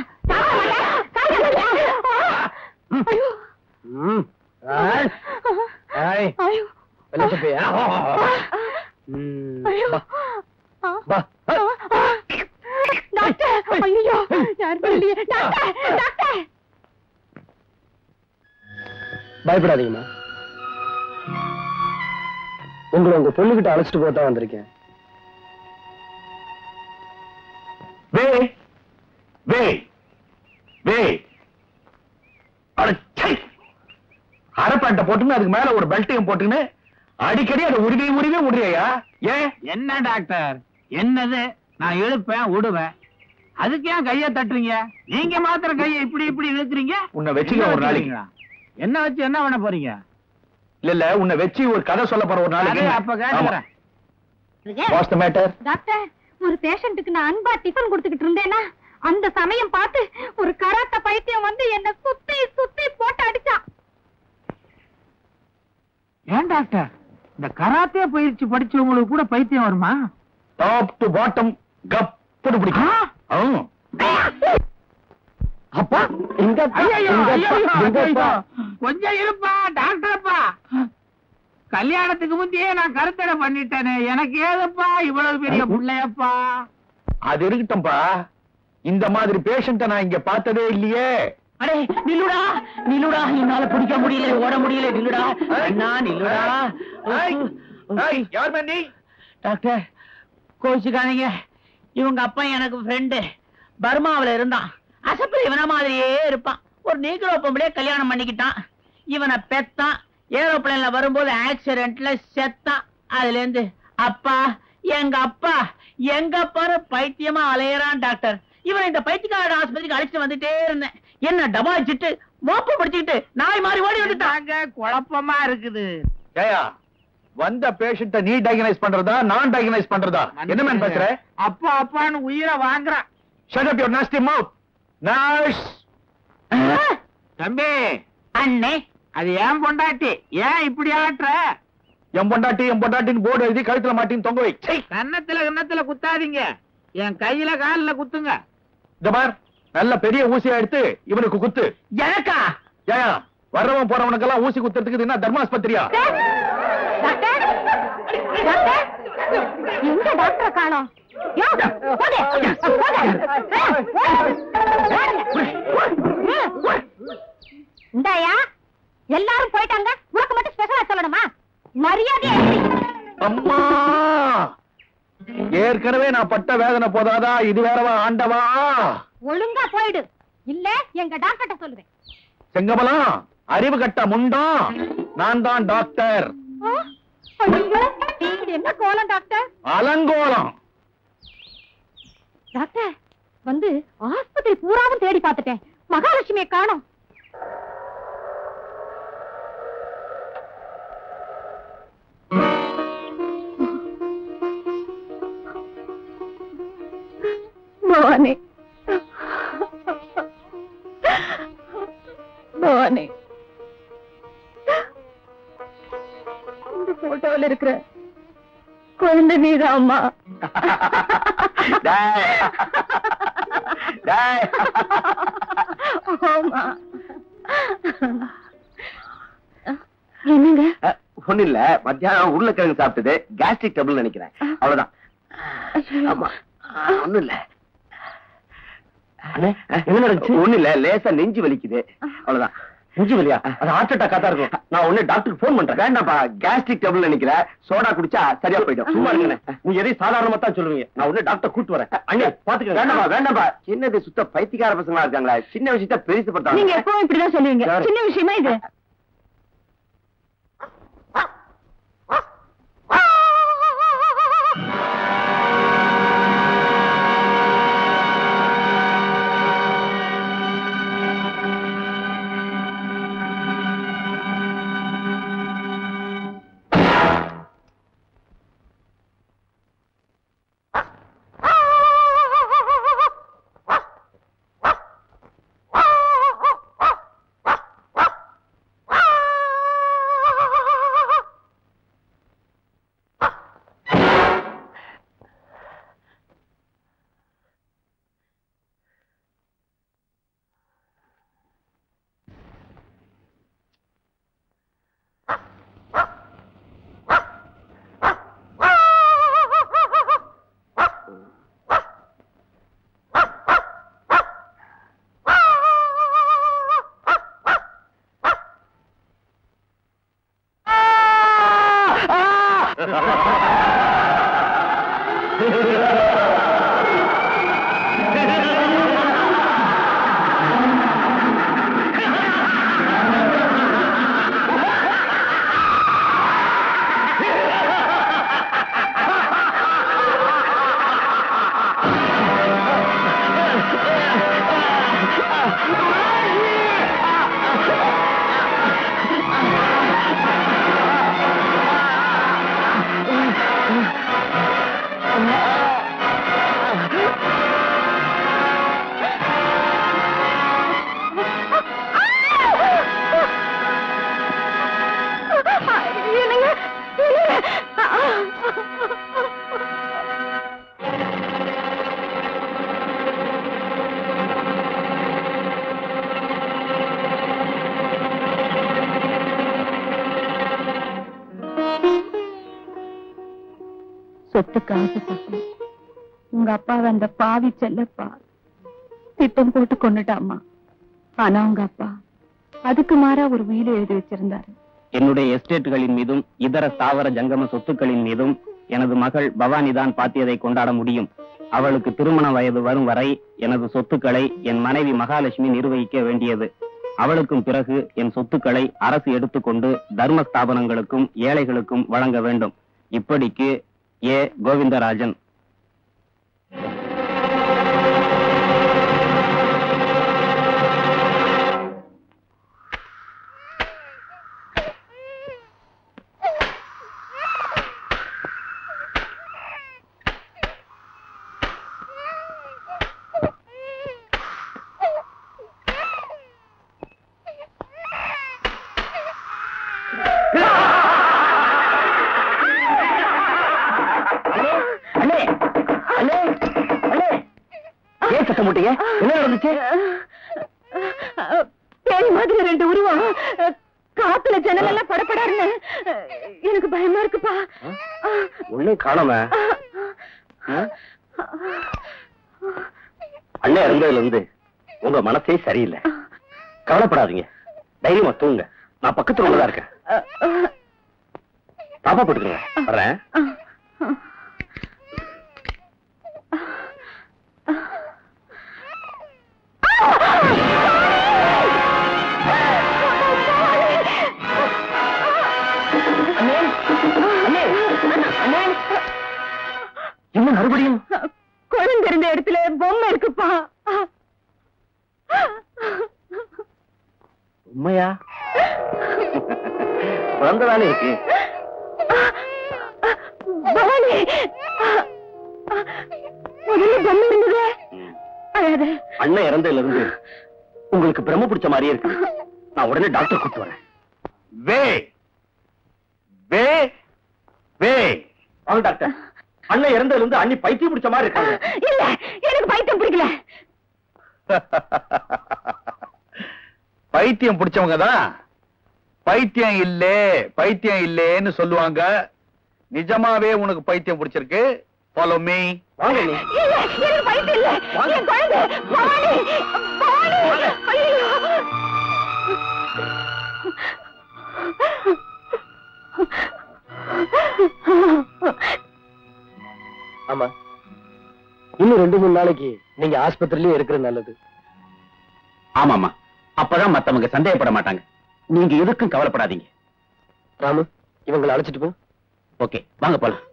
பயப்படாதீங்கம்மா, உங்களை உங்க பொண்ணுகிட்ட அழைச்சிட்டு போதான் வந்திருக்கேன். அரப்பாட்ட போட்டுன்னு அதுக்கு மேல ஒரு பெல்ட்டையும் போட்டுன்னு அடிக்கடி அதை உருவி உருவி முடியா? ஏன்? என்ன டாக்டர், என்னது நான் இழுப்பேன் விடுவேன், அதுக்கு ஏன் கைய தட்டுறீங்க? நீங்க மாத்திர கைய இப்படி இப்படி இழுக்கிறீங்க. உன்னை வச்சுக்க ஒரு நாளைக்கு. என்ன வச்சு என்ன பண்ண போறீங்க? இல்ல உன்னை வச்சு ஒரு கதை சொல்ல போற ஒரு நாளைக்கு. அப்ப கேட்டுறேன். டாக்டர், ஒரு பேஷண்ட்டுக்கு நான் அன்பா டிஃபன் கொடுத்துக்கிட்டு இருந்தேன்னா அந்த சமயம் பார்த்து ஒரு கராத்த பைத்தியம் வந்து என்ன சுத்தி சுத்தி போட்டு அடிச்சான். ஏன் டாக்டர், இந்த கராத்தே பயிற்சி படிச்சவங்களுக்கு கூட பைத்தியம் வருமா? டாப் டு பாட்டம் கப்புன்னு பிடிக்கும். அப்பா இங்க கொஞ்சம் இருப்பா டாக்டர்ப்பா. கல்யாணத்துக்கு முந்தையே நான் கருத்தடை பண்ணிட்டேனே, எனக்கு ஏதப்பா இவ்வளவு பெரிய பிள்ளையப்பா? அது இருக்கட்டும்பா, இந்த மாதிரி பேஷண்ட நான் இங்க பார்த்ததே இல்லையே. அடே நில்லுடா நில்லுடா, என்னால பிடிக்க முடியல, ஓட முடியல, நில்லுடா அண்ணா நில்லுடா. யார் நீ? டாக்டர் கோச்சுக்காதீங்க, இவங்க அப்பா எனக்கு ஃப்ரெண்டு, பர்மாவில இருந்தான். அசப்பில் இவன மாதிரியே இருப்பான். ஒரு நீக்ரோ பொம்பளையே கல்யாணம் பண்ணிக்கிட்டான். இவனை பெத்தான். ஏரோப்ளேன்ல வரும்போது ஆக்சிடென்ட்ல செத்தான். அதுல இருந்து அப்பா எங்க பாரு பைத்தியமா அலையறான் டாக்டர். இவன் இந்த பைத்தியக்கார ஆஸ்பத்திரிக்கு அழைச்சிட்டு வந்துட்டே இருந்தேன். என்ன டபாய்ச்சிட்டு மோப்ப படிச்சுக்கிட்டு நாய் மாதிரி ஓடி வந்துட்டாங்க. குழப்பமா இருக்குது. ஏயா, வந்த பேஷண்ட நீ டயக்னைஸ் பண்றதா நான் டயக்னைஸ் பண்றதா? என்ன மேன் பேசுற? அப்பா அப்பான்னு உயிரை வாங்குறான். Shut up your nasty mouth. Nurse. தம்பி அண்ணே, அது ஏன் பொண்டாட்டி, ஏன் இப்படி ஆட்டுற? என் பொண்டாட்டின்னு போர்டு எழுதி கழுத்துல மாட்டின்னு தொங்க வை. கன்னத்துல குத்தாதீங்க, என் கையில காலில குத்துங்க. இந்த பார், நல்ல பெரிய ஊசியா எடுத்து இவனுக்கு குத்து. எனக்கா? ஏயா, வர்றவன் போறவனுக்கெல்லாம் ஊசி குத்துறதுக்கு இது என்ன தர்மாஸ்பத்திரியா? டாக்டர் எங்க டாக்டர் காணோம்? இந்தாயா, எல்லாரும் போயிட்டாங்க, உனக்கு மட்டும் ஸ்பெஷலா சொல்லணுமா? மரியாதை. அம்மா, ஏற்கனவே நான் பட்ட வேதனை போதாதா இது வேறவா ஆண்டவா? ஒழுங்கா போயிடு, இல்ல எங்க டாக்டர்ட்ட சொல்லுவேன். செங்கமலம், அறிவு கட்ட முண்டம், நான் தான் டாக்டர். இது என்ன கோலம் டாக்டர்? அலங்கோலம். டாக்டர் வந்து ஆஸ்பத்திரி பூராவும் தேடி பார்த்துட்டேன், மகாலட்சுமியை காணோம். பவானி, பவானி, இந்த போட்டோவில் இருக்கிற குழந்தை நீதான் அம்மா. ஆமா. என்னங்க? ஒண்ணு இல்ல, மத்தியானம் உருளைக்கிழங்கு சாப்பிட்டது கேஸ்ட்ரிக் ட்ரபிள் நினைக்கிறேன், அவ்வளவுதான். ஆமா, ஒண்ணும் இல்ல. என்ன நடந்துச்சு? ஒண்ணு இல்ல, லேசா நெஞ்சு வலிக்குது, அவ்வளவுதான். நெஞ்சு வலியா? அது ஹார்ட் அட்டாக்கா தான் இருக்கும். நான் ஒண்ணு டாக்டருக்கு போன் பண்றேன். வேண்டாப்பா, கேஸ்ட்ரிக் ட்ரபிள் நினைக்கிறேன், சோடா குடிச்சா சரியா போயிடும். சும்மா இருங்க, நீ எதையும் சாதாரணமா தான் சொல்லுவீங்க. நான் ஒண்ணு டாக்டர் கூட்டு வரேன். அண்ணே பாத்துக்க. வேண்டாப்பா, என்னது சுத்த பைத்தியக்கார பசங்களா இருக்காங்களா? சின்ன விஷயத்த பெருசு பண்றாங்க. நீங்க எப்பவும் இப்படிதான் சொல்லுவீங்க, சின்ன விஷயமா இது. சொத்துக்கு ஆசைப்பட்டு உங்க அப்பாவை அந்த பாவி செல்லப்பா திட்டம் போட்டு கொண்டுட்டாமா. ஆனா உங்க அப்பா அதுக்கு மாறா ஒரு வீடு எழுதி வச்சிருந்தாரு. என்னுடைய எஸ்டேட்டுகளின் மீதும் இதர தாவர ஜங்கம சொத்துக்களின் மீதும் எனது மகள் பவானி தான் பாத்தியதை கொண்டாட முடியும். அவளுக்கு திருமண வயது வரும் வரை எனது சொத்துக்களை என் மனைவி மகாலட்சுமி நிர்வகிக்க வேண்டியது. அவளுக்கும் பிறகு என் சொத்துக்களை அரசு எடுத்துக்கொண்டு தர்ம ஸ்தாபனங்களுக்கும் ஏழைகளுக்கும் வழங்க வேண்டும். இப்படிக்கு ஏ. கோவிந்தராஜன். என்ன நடந்துச்சு? பேய் மாதிரி ரெண்டு உருவம் காத்துல ஜன்னல் எல்லாம் படப்படாருன்னு எனக்கு பயமா இருக்குப்பா. ஒண்ணு காணாம அண்ணன் இருந்ததுல இருந்து உங்க மனசே சரியில்லை. கவலைப்படாதீங்க, தைரியமா தூங்க. நான் பக்கத்துல உள்ளதா இருக்கேன். பாப்பா போட்டுக்கங்க, வர்றேன். இன்னும் மறுபடியும் குழந்தை இருந்த இடத்துல பொம்மை இருக்குப்பா. உண்மையா? குழந்தைதானே இருக்கு. பவானி, முதல்ல பொம்மை இருந்தது. அண்ணன் இறந்ததுல இருந்து உங்களுக்கு பிரம்ம பிடிச்ச மாதிரியே இருக்கு. நான் உடனே டாக்டர் கூப்பிட்டு வரேன். வே வே வே வாங்க டாக்டர். அண்ணன் இறந்ததுல இருந்து அண்ணி பைத்தியம் பிடிச்ச மாதிரி இருக்காங்க. இல்ல, எனக்கு பைத்தியம் பிடிக்கல. பைத்தியம் பிடிச்சவங்க தான் பைத்தியம் இல்லேன்னு சொல்லுவாங்க. நிஜமாவே உனக்கு பைத்தியம் பிடிச்சிருக்கு. Follow me. வாங்க நீ. இல்ல, எனக்கு பைத்தியம் இல்ல. என் குழந்தை பவானி, பவானி. ஐயோ. ஆமா, இன்னும் 2-3 நாளைக்கு நீங்க ஆஸ்பத்திரியிலே இருக்கிறது நல்லது. ஆமாமா, அப்பதான் மத்தவங்க சந்தேகப்பட மாட்டாங்க. நீங்க எதுக்கும் கவலைப்படாதீங்க. ராமு, இவங்களை அழைச்சிட்டு போ. ஓகே, வாங்க போலாம்.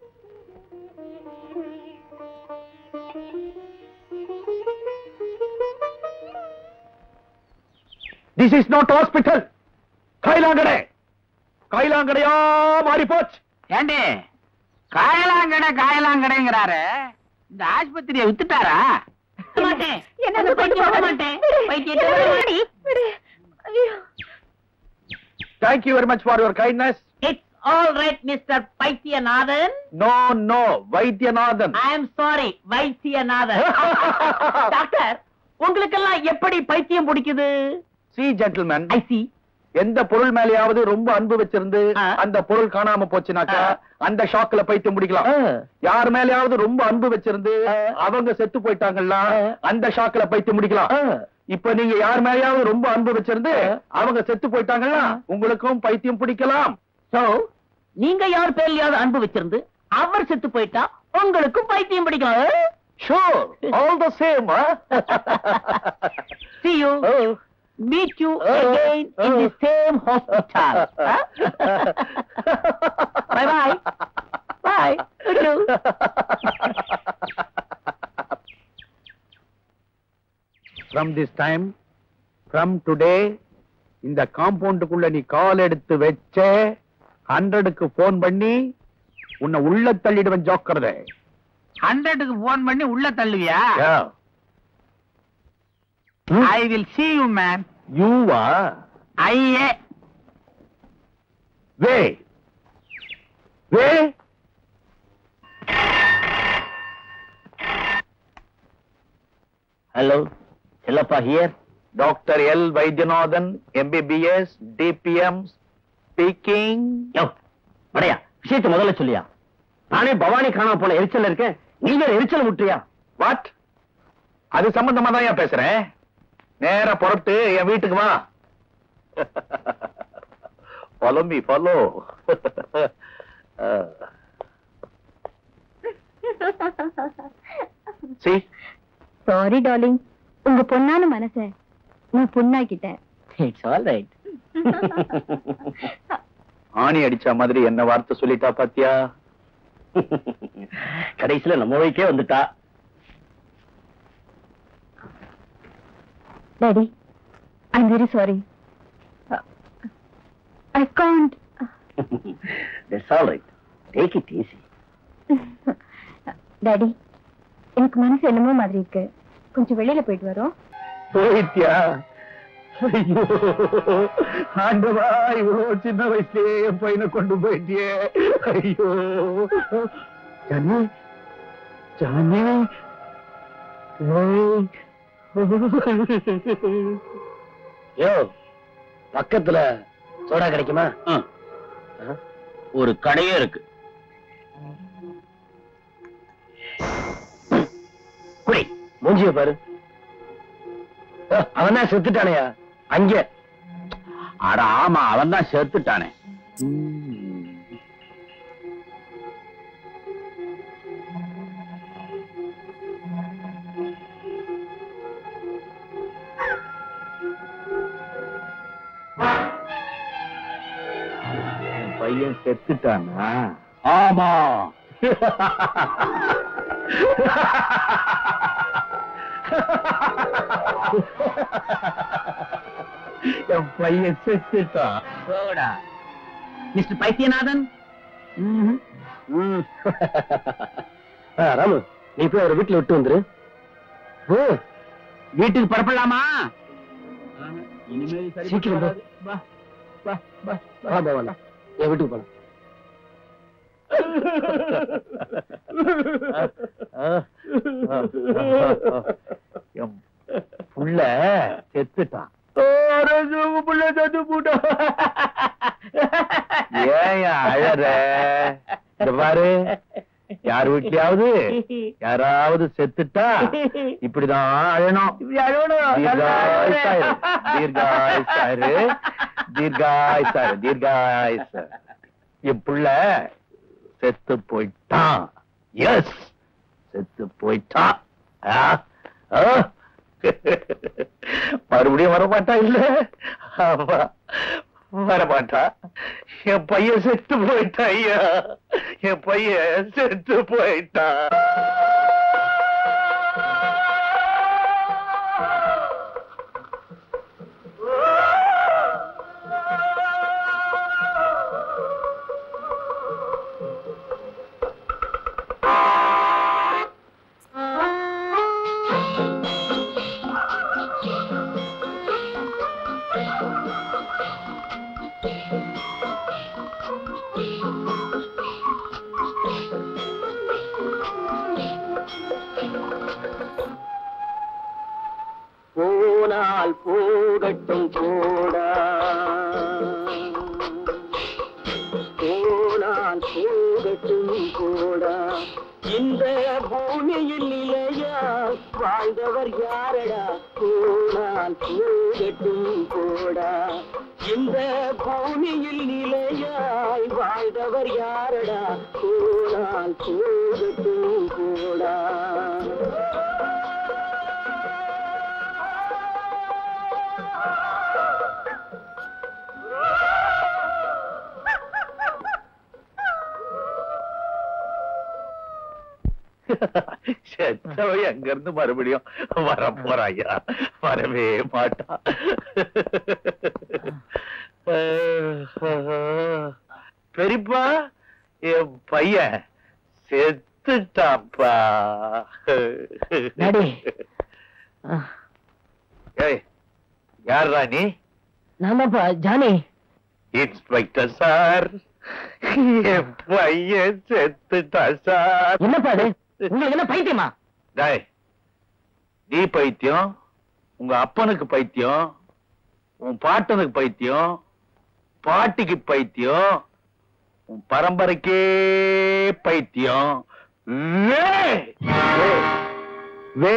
This is not hospital. கைலாங்கடையா மாறி போச்சு. ஏண்டி காயலாங்கடைங்கிறாரு, இந்த ஆஸ்பத்திரியை வித்துட்டாரா? மாட்டேன். என்ன கொண்டு போக மாட்டேன். பைத்தியத்தை விடு. விடு. ஐயோ. Thank you very much for your kindness. It's all right, Mr. Paityanathan. No, Vaidyanathan. I am sorry, Vaityanathan. Doctor, உங்களுக்கெல்லாம் எப்படி பைத்தியம் பிடிக்குது? See gentlemen, I see. எந்த பொருள் மேலேயாவது ரொம்ப அன்பு வச்சிருந்து அந்த பொருள் காணாம போச்சுனாக்கா அந்த ஷாக்ல பைத்தியம் பிடிக்கலாம். யார் மேலேயாவது ரொம்ப அன்பு வச்சிருந்து அவங்க செத்து போயிட்டாங்கல்ல, அந்த ஷாக்ல பைத்தியம் பிடிக்கலாம். இப்ப நீங்க யார் மேலேயாவது ரொம்ப அன்பு வச்சிருந்து அவங்க செத்து போயிட்டாங்கல்ல, உங்களுக்கும் பைத்தியம் பிடிக்கலாம். So, நீங்க யார் பேர்லயாவது அன்பு வச்சிருந்து அவர் செத்து போயிட்டா உங்களுக்கும் பைத்தியம் பிடிக்கும். Sure, all the same. See you. Meet you again in the same hospital. Bye bye. Bye. From this time, from today, இந்த காம்பவுண்டுக்குள்ள நீ கால் எடுத்து வச்ச 100க்கு போன் பண்ணி உன்னை உள்ள தள்ளிடுவேன். ஜோக்கறதே. 100க்கு போன் பண்ணி உள்ள தள்ளுவியா? I will see you, man. You are ஐயே. வே. Hello, Chellappa here. Doctor L Vaidyanathan, MBBS, DPM speaking. யோ, வடையா, விஷயத்தை முதல்ல சொல்லியா. நானே பவானி காணாம போன எரிச்சல் இருக்கேன், நீங்க எரிச்சல் முட்டியா? வாட்? அது சம்பந்தமா தான் ஏன் பேசுறேன். நேரா புறப்பட்டு என் வீட்டுக்கு வா. Follow me, follow. See? Sorry darling, உங்க பொண்ணான மனச நான் பொண்ணாக்கிட்டேன். It's all right. ஆணி அடிச்ச மாதிரி என்ன வார்த்தை சொல்லிட்டா பாத்தியா? கடைசியில நம்ம வழிக்கே வந்துட்டா. Daddy, I'm very sorry. I can't. It's all right, take it easy. Daddy, எனக்கு மனசு என்னமோ மாதிரி இருக்கு, கொஞ்சம் வெளியில போயிட்டு வரோம். போயிட்டியா? ஐயோ ஆண்டவா, இவ்வளவு சின்ன வயசுலயே என் பையனை கொண்டு போயிட்டியே. ஐயோ ஜானி, ஜானி. யோ, பக்கத்துல சோடா கிடைக்குமா? ஒரு கடையே இருக்கு. குடி. மூஞ்சிய பாரு. அவன் தான் செத்துட்டானையா அங்க? அட ஆமா, அவன் தான் செத்துட்டானே. பையன் செத்துட்டானா? ஆமா. என் பையன் செத்துட்டான். மிஸ்டர் பைத்தியநாதன், ராமு, நீ போய் அவரை வீட்டுல விட்டு வந்துரு. வீட்டுக்கு புறப்படலாமா? சீக்கிரம் போ. வா பவானி, என் வீட்டுக்கு போலாம். என் புள்ள செத்துட்டான். ஏன் அழற? இந்த பாரு, யார் வீட்லயாவது யாராவது செத்துட்டா இப்படிதான் அழணும். தீர்காயுசாரு, தீர்காயுசாரு, தீர்காயுசாரு. என் புள்ள செத்து போயிட்டான். எஸ், செத்து போயிட்டான். மறுபடியும் வரமாட்டா? இல்ல, வரமாட்டா. என் பையன் செத்து போயிட்டா. ஐயா, என் பையன் செத்து போயிட்டா. போனால் போகட்டும் போடா, போனால் போகட்டும் போடா, இந்த பூமியில் நிலையா வாழ்ந்தவர் யாரடா? போனால் போகட்டும் போடா, இந்த பூமியில் நிலையாய் வாழ்ந்தவர் யாரடா? போனால் போகட்டும் போடா. செத்தவன் எங்க இருந்து மறுபடியும் வர போறாயா? வரவே மாட்டான். பெரியப்பா, என் பையன் செத்துட்டாப்பா. ஏய், யார்ரா நீ? நான்தான்ப்பா ஜானி. இன்ஸ்பெக்டர் சார், என் பையன் செத்துட்டா சார். என்னப்பா அது? உங்களுக்கு என்ன பைத்தியமா? டேய், நீ பைத்தியம், உங்க அப்பனுக்கு பைத்தியம், உன் பாட்டனுக்கு பைத்தியம், பாட்டிக்கு பைத்தியம், உன் பரம்பரைக்கே பைத்தியம். வே வே வே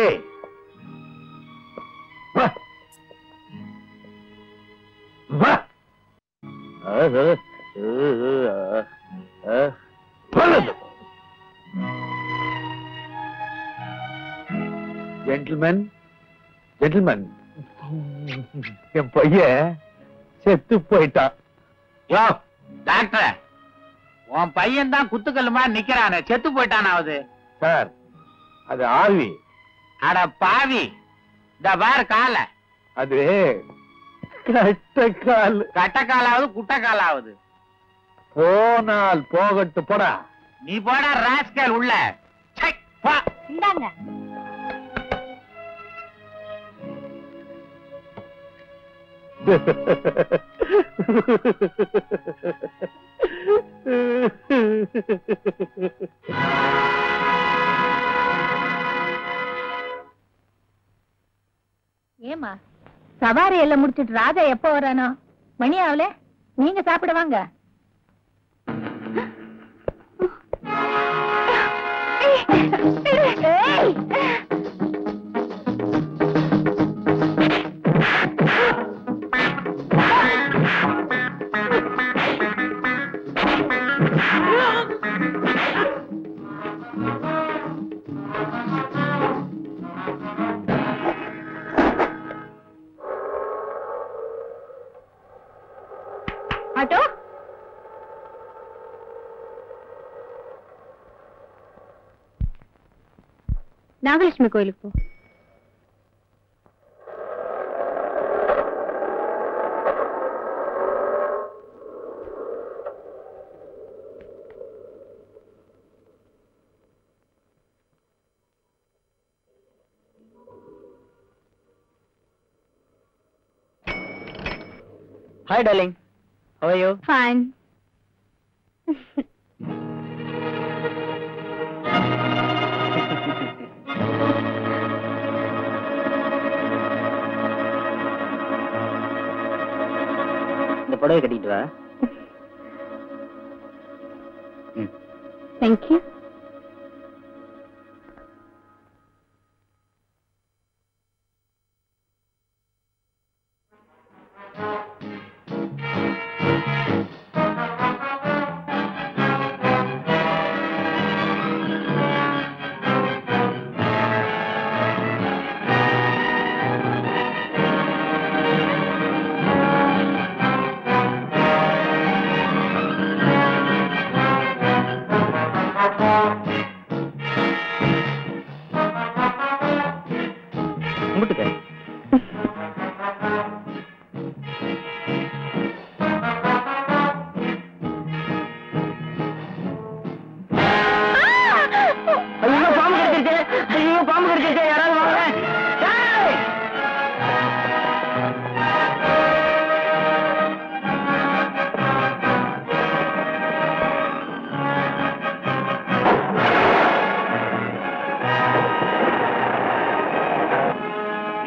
வா. வா. ஜென்டில்மேன், ஜென்டில்மேன், என் பையன் செத்து போயிட்டான். யோ டாக்டர், உன் பையன் தான் குத்துக்கல்லுமா நிக்கிறானே, செத்து போயிட்டானாவது? சார், அது ஆவி. அட பாவி, இந்த பாரு கால. அது கட்டக்கால். கட்டக்காலாவது குட்டக்காலாவது? போனால் போகட்டு போடா. நீ போடா ராஸ்கல் உள்ள. சை, போ. இந்தாங்க. ஏமா சவாரி எல்லாம் முடிச்சிட்டு ராஜா எப்ப வரானோ? மணி ஆகல, நீங்க சாப்பிட வாங்க. ஆட்டோ, நாகலட்சுமி கோயிலுக்கு போ. Hi, darling. How are you? Fine. இந்த புடவை கட்டிட்டு வா. Thank you.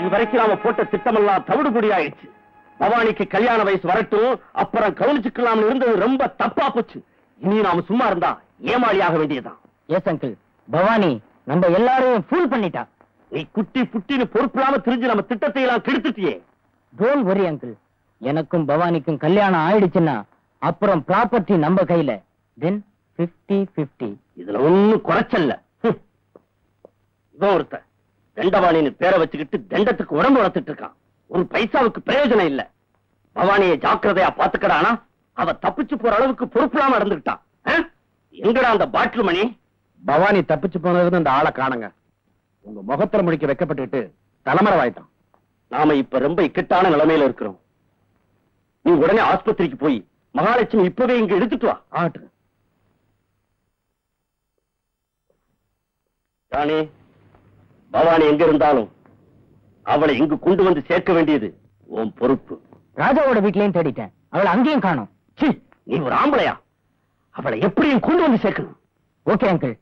இதுவரைக்கும் நாம போட்ட திட்டமெல்லாம் தவிடுபடி ஆயிடுச்சு. பவானிக்கு கல்யாண வயசு வரட்டும், அப்புறம் கவனிச்சுக்கலாம் இருந்தது ரொம்ப தப்பா போச்சு. இனி நாம சும்மா இருந்தா ஏமாளியாக வேண்டியதுதான். எஸ் அங்கிள், பவானி நம்ம எல்லாரையும் ஃபூல் பண்ணிட்டா. நீ குட்டி புட்டின்னு பொறுப்பில்லாம திரிஞ்சு நம்ம திட்டத்தை எல்லாம் கெடுத்துட்டியே. டோன்ட் வரி அங்கிள், எனக்கும் பவானிக்கும் கல்யாணம் ஆயிடுச்சுன்னா அப்புறம் ப்ராப்பர்ட்டி நம்ம கையில. தென் 50-50. இதுல ஒண்ணும் குறைச்சல்ல. இவன் ஒருத்த தண்டவாணின்னு பேரை வச்சுக்கிட்டு தண்டத்துக்கு உடம்பு வளர்த்துட்டு இருக்கான். ஒரு பைசாவுக்கு பிரயோஜனம் இல்ல. பவானியை ஜாக்கிரதையா பாத்துக்கடானா அவ தப்பிச்சு போற அளவுக்கு பொறுப்பில்லாம நடந்துகிட்டான். எங்கடா அந்த பாட்டில் மணி? பவானி தப்பிச்சு போனதுன்னு அந்த ஆளை காணுங்க. உங்க முகத்துல முடிக்க வைக்கப்பட்டுட்டு தலைமறைவாயிட்டான். நாம இப்ப ரொம்ப இக்கட்டான நிலைமையில இருக்கிறோம். நீ உடனே ஆஸ்பத்திரிக்கு போய் மகாலட்சுமி இப்பவே இங்க எடுத்துட்டு வா. ஆட்டு ராணி, பவானி எங்க இருந்தாலும் அவளை இங்கு கொண்டு வந்து சேர்க்க வேண்டியது உன் பொறுப்பு. ராஜாவோட வீட்லயும் தேடிட்டேன், அவளை அங்கேயும் காணோம். சீ, நீ ஒரு ஆம்பளையா? அவளை எப்படியும் கொண்டு வந்து சேர்க்கணும். Okay uncle.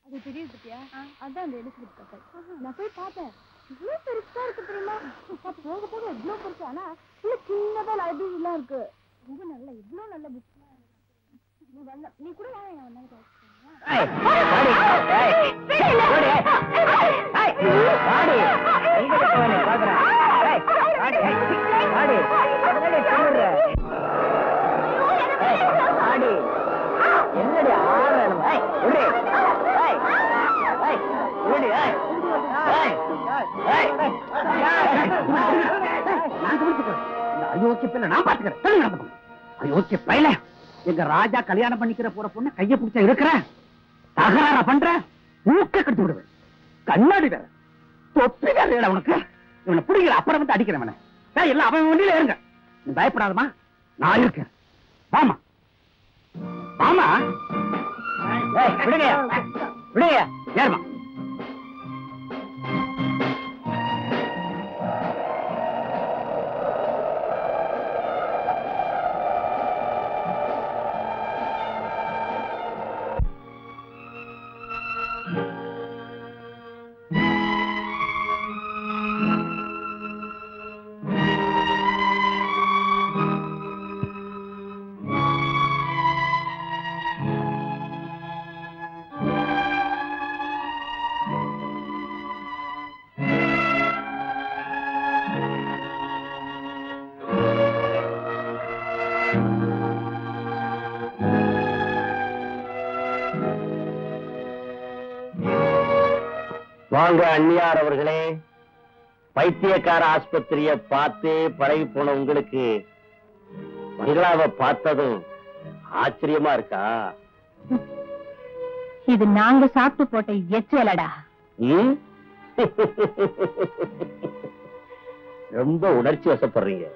அது தெரியுது பத்தியா? அதான் அந்த எலிசபெத் கப்பல். நான் போய் பார்த்தேன். இவ்வளவு பெருசா இருக்கு தெரியுமா? போக போக எவ்வளவு பெருசு. ஆனா இன்னும் சின்னதா லைப்ரரி எல்லாம் இருக்கு. ரொம்ப நல்ல இவ்வளவு நல்ல புக்ஸ் நீ கூட என்னடி ஆரணும் அயோக்கிய பிள்ளை நான் பாத்துக்கிறேன். அயோக்கிய பையல எங்க ராஜா கல்யாணம் பண்ணிக்கிற போற பொண்ணு கைய பிடிச்ச இருக்கிற தகராற பண்ற ஊக்க கட்டு விடுவேன். கண்ணாடி வேற தொப்பி வேற உனக்கு. இவனை பிடிக்கிற அப்புறம் வந்து அடிக்கிறவன எல்லாம் அவன் வண்டியில இருங்க. நீ பயப்படாதமா, நான் இருக்கேன். வாமா வாமா. விடுங்க விடுங்க ஏறுமா. வாங்க அந்நியார் அவர்களே. பைத்தியக்கார ஆஸ்பத்திரிய பார்த்து பழகி போன உங்களுக்கு பங்களாவை பார்த்ததும் ஆச்சரியமா இருக்கா? இது நாங்க சாப்பிட்டு போட்ட எச்சலடா. ரொம்ப உணர்ச்சி வசப்படுறீங்க.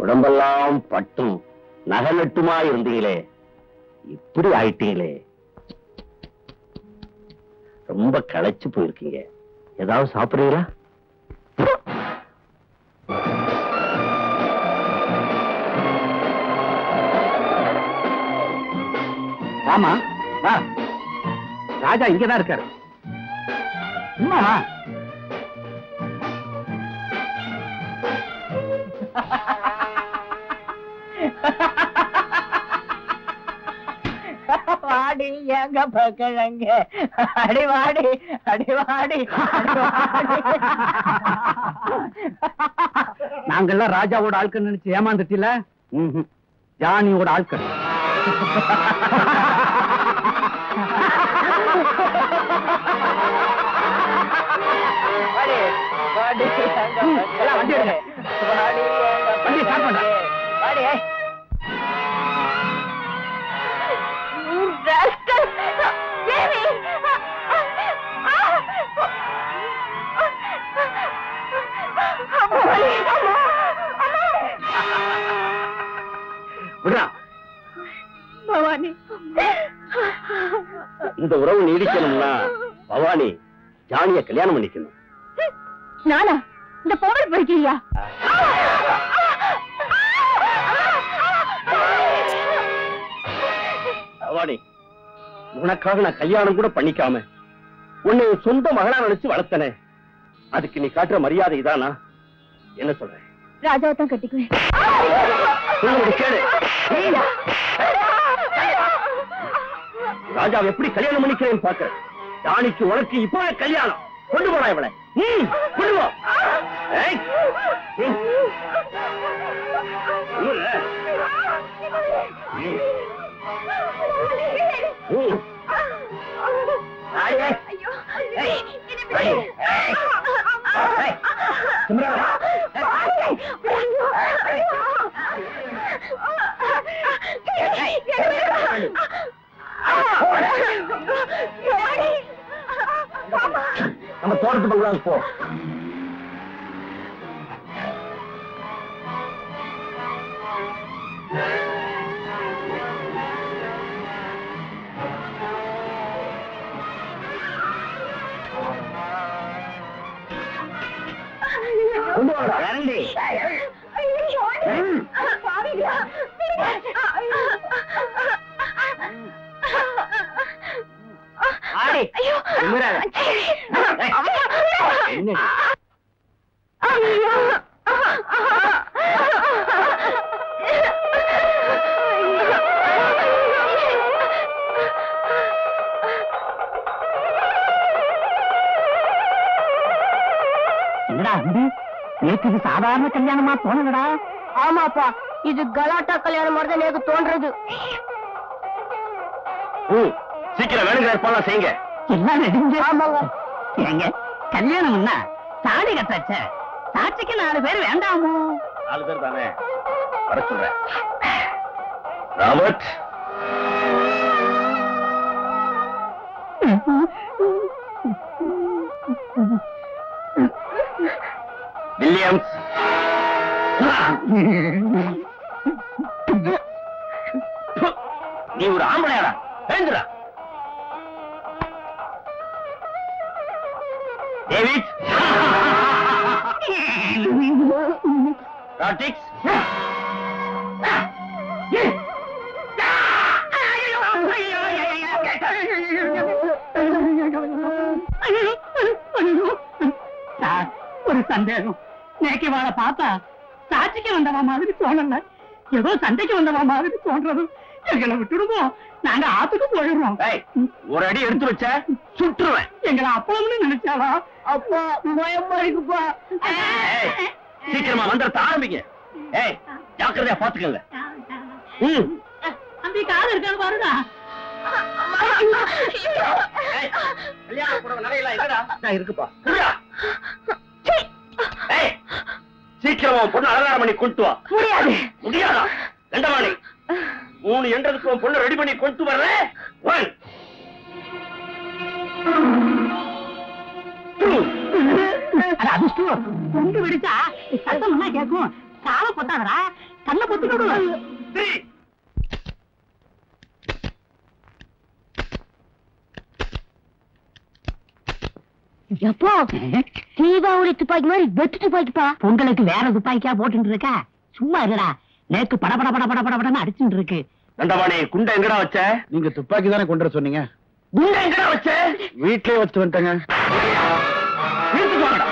உடம்பெல்லாம் பட்டும் நகநட்டுமா இருந்தீங்களே, இப்படி ஆயிட்டீங்களே. ரொம்ப களைச்சு போயிருக்கீங்க. ஏதாவது சாப்பிடுறீங்களா? ஆமா வா, ராஜா இங்கதான் இருக்காரு. சும்மா வாடி எங்க பக்கங்க அடிவாடி அடிவாடி. நாங்கெல்லாம் ராஜாவோட ஆட்கள் நினைச்சு ஏமாந்துட்டில. ஜானியோட ஆட்கள். வண்டி எடுங்க. வண்டி ஸ்டார்ட் பண்ற. பவானி, இந்த உறவு நீடிக்கணும்னா பவானி ஜானிய கல்யாணம் பண்ணிக்கணும். நானா? இந்த பொம்பளை படிக்கிறியா? பவானி, உனக்காக நான் கல்யாணம் கூட பண்ணிக்காம உன்னை சொந்த மகனா நினைச்சு வளர்த்தனே. அதுக்கு நீ காட்டுற மரியாதை இதானா? என்ன சொல்ற? ராஜாவை தான் கட்டிக்குவேன். ராஜாவை எப்படி கல்யாணம் பண்ணிக்கிறேன்னு பாக்க. ஜானிக்கு உனக்கு இப்பவே கல்யாணம். கொண்டு போடா இவளை. கொண்டு போ. நம்ம தோட்டத்து பங்களாவுக்கு போ. வரண்டி. ஆடி. உமிராத. என்னடி? என்னடா நேற்று இது சாதாரண கல்யாணமா தோணலடா? ஆமாப்பா, இது கலாட்டா கல்யாணம் மாதிரி தான் எனக்கு தோன்றது. சீக்கிரம் வேணுங்கிற ஏற்பாடு செய்யுங்க. எல்லாம் நெடுங்க. ஆமாங்க. ஏங்க கல்யாணம்னா தாடி கட்டாச்ச, சாட்சிக்கு 4 பேர் வேண்டாமோ? 4 பேர் தானே, வர சொல்றேன். ராபர்ட், வில்லியம்ஸ், நீ ஒரு ஆம்பளையாடா, எழுந்துடா. டேவிட், ராட்டிக்ஸ், சார், ஒரு சந்தேகம். நேக்கி வாழ பார்த்தா சாட்சிக்கு வந்தவா மாதிரி தோணல, ஏதோ சண்டைக்கு வந்தவா மாதிரி தோன்றது. எங்களை விட்டுடுவோம், நாங்க ஆத்துக்கு போயிடுறோம். ஒரு அடி எடுத்து வச்ச சுட்டுருவேன். எங்களை அப்பளம்னு நினைச்சாளா? அப்பா பயமா இருக்குப்பா. சீக்கிரமா மந்திரத்தை ஆரம்பிங்க. ஏய், ஜாக்கிரதையா பாத்துக்கங்க. அந்த காது இருக்கான்னு பாருடா. கல்யாண புடவை நகையெல்லாம் எங்கடா? இருக்குப்பா. சீக்கிரமா பொண்ணு அலங்காரம் பண்ணி கொண்டு வா. முடியாது. முடியாதா? 2 மணி 3 என்றதுக்கு பொண்ணு ரெடி பண்ணி கொண்டு வரல. 1 2 அதிர்ஷ்டம் பொண்டு வெடிச்சா சத்தம் கேட்கும். சால பொத்தாதடா, கண்ணை பொத்துக்கிடு. 3 எப்போ தீபாவளி துப்பாக்கி மாதிரி வெட்டு துப்பாக்கிப்பா. பொங்கலுக்கு வேற துப்பாக்கியா போட்டு இருக்கா? சும்மா இருடா, நேக்கு பட பட பட பட பட படன்னு அடிச்சுட்டு இருக்கு. 2 மணி குண்டை எங்கடா வச்ச? நீங்க துப்பாக்கி தானே கொண்டு வர சொன்னீங்க? குண்டை எங்கடா வச்ச? வீட்லயே வச்சு வந்துட்டேங்க. வீட்டுக்கு வாங்கடா.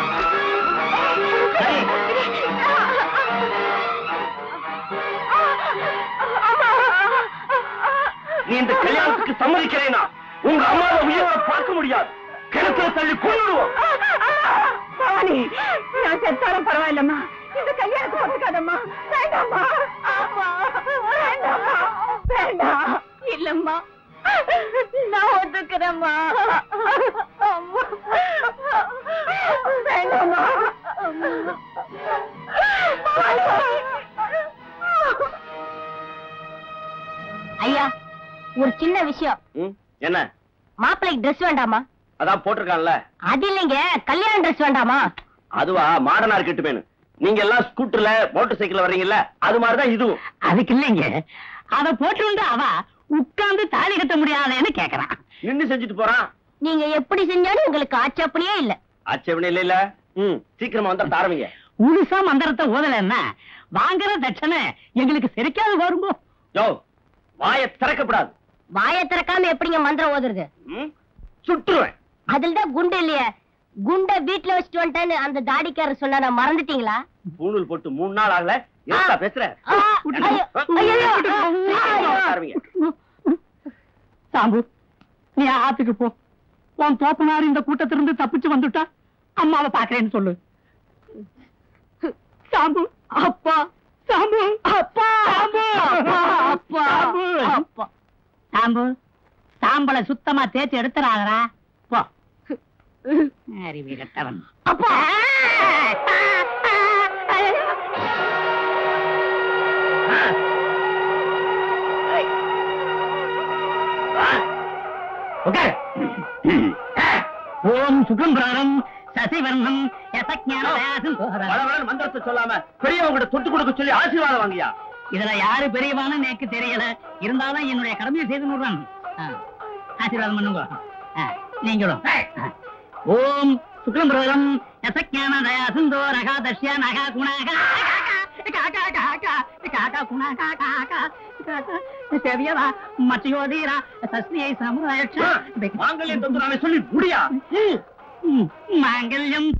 நீ இந்த கல்யாணத்துக்கு சம்மதிக்கிறேனா உங்க அம்மாவை உயிரோட பார்க்க முடியாது. கிணத்துல தள்ளி கொண்டுடுவோம். பவானி, நான் செத்தாலும் பரவாயில்லம்மா, இந்த கல்யாணத்துக்கு ஒத்துக்காதம்மா. வேண்டாம்மா. ஆமா, வேண்டாம்மா. வேண்டாம். இல்லம்மா, நான் ஒத்துக்கிறேம்மா. அம்மா, வேண்டாம்மா. ஐயா, ஒரு சின்ன விஷயம். என்ன? மாப்பிள்ளைக்கு ட்ரெஸ் வேண்டாமா? அதான் போட்டிருக்கான்ல. அது இல்லைங்க, கல்யாண ட்ரெஸ் வேண்டாமா? அதுவா மாடனா இருக்கட்டு வேணும். நீங்க எல்லாம் ஸ்கூட்டர்ல மோட்டார் சைக்கிள்ல வர்றீங்கல்ல, அது மாதிரிதான் இதுவும். அதுக்கு இல்லைங்க, அத போட்டு அவ உட்கார்ந்து தாலி கட்ட முடியாதேன்னு கேக்குறான். நின்னு செஞ்சுட்டு போறான். நீங்க எப்படி செஞ்சாலும் எங்களுக்கு ஆட்சேபனையே இல்ல. ஆட்சேபனை இல்ல. சீக்கிரமா வந்து ஆரம்பிங்க. முழுசா மந்திரத்தை ஓதலன்னா வாங்குற தட்சணை எங்களுக்கு சரிக்காது வரும்போ. யோ, வாயை திறக்கப்படாது. வாயை திறக்காம எப்படிங்க மந்திரம் ஓதுறது? சுட்டுருவேன். அதுலதான் குண்டு இல்லையே. குண்ட வீட்டுல வச்சுட்டு வந்துட்டேன்னு அந்த தாடிக்காரர் சொன்னா மறந்துட்டீங்களா? பூணூல் போட்டு 3 நாள் ஆகல. என்ன பேசுற? சாம்பு, நீ ஆத்துக்கு போ. உன் தோப்பனார் இந்த கூட்டத்திலிருந்து தப்பிச்சு வந்துட்டா அம்மாவை பாக்குறேன்னு சொல்லு. சாம்பு, அப்பா. சாம்பு, அப்பா. சாம்பு, அப்பா. அப்பா. சாம்பு, சாம்பலை சுத்தமா தேய்ச்சி எடுத்துறாங்கடா. போ. அறிவி கட்டவன். அப்பா. ஓம் சுகம்பிராணம் சசிவர்ணம் மந்திரத்தை சொல்லாம பெரியவங்க தொட்டு கொடுக்க சொல்லி ஆசீர்வாதம் வாங்கியா. இதுல யாரு பெரியவான்னு எனக்கு தெரியல. இருந்தாலும் என்னுடைய கடமையை செய்து நூறான். ஆசீர்வாதம் பண்ணுங்க நீங்களும். ஓம் சுக்லம் பிரதம் யசக்ஞானதயா சுந்தோரகா தஷ்யானகா குணகா காக்கா காக்கா காக்கா குணகா காக்கா செவியவா மச்சயோதீரா சஸ்தியை சமுதாயட்ச மாங்கல்யம் தந்துராமே சொல்லி முடியா மாங்கல்யம்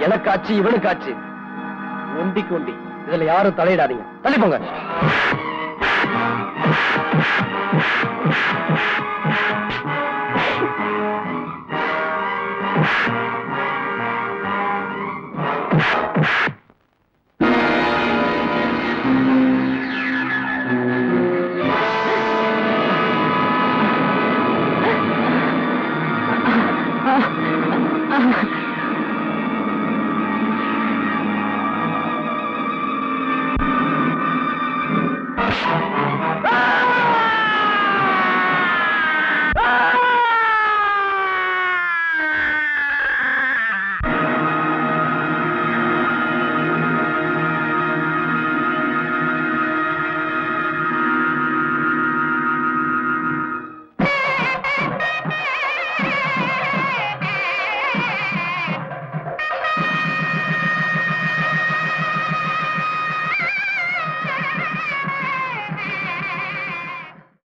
எனக்காச்சு இவனுக்காச்சு ஒண்டிக்கு ஒண்டி இதுல யாரும் தலையிடாதீங்க தள்ளி போங்க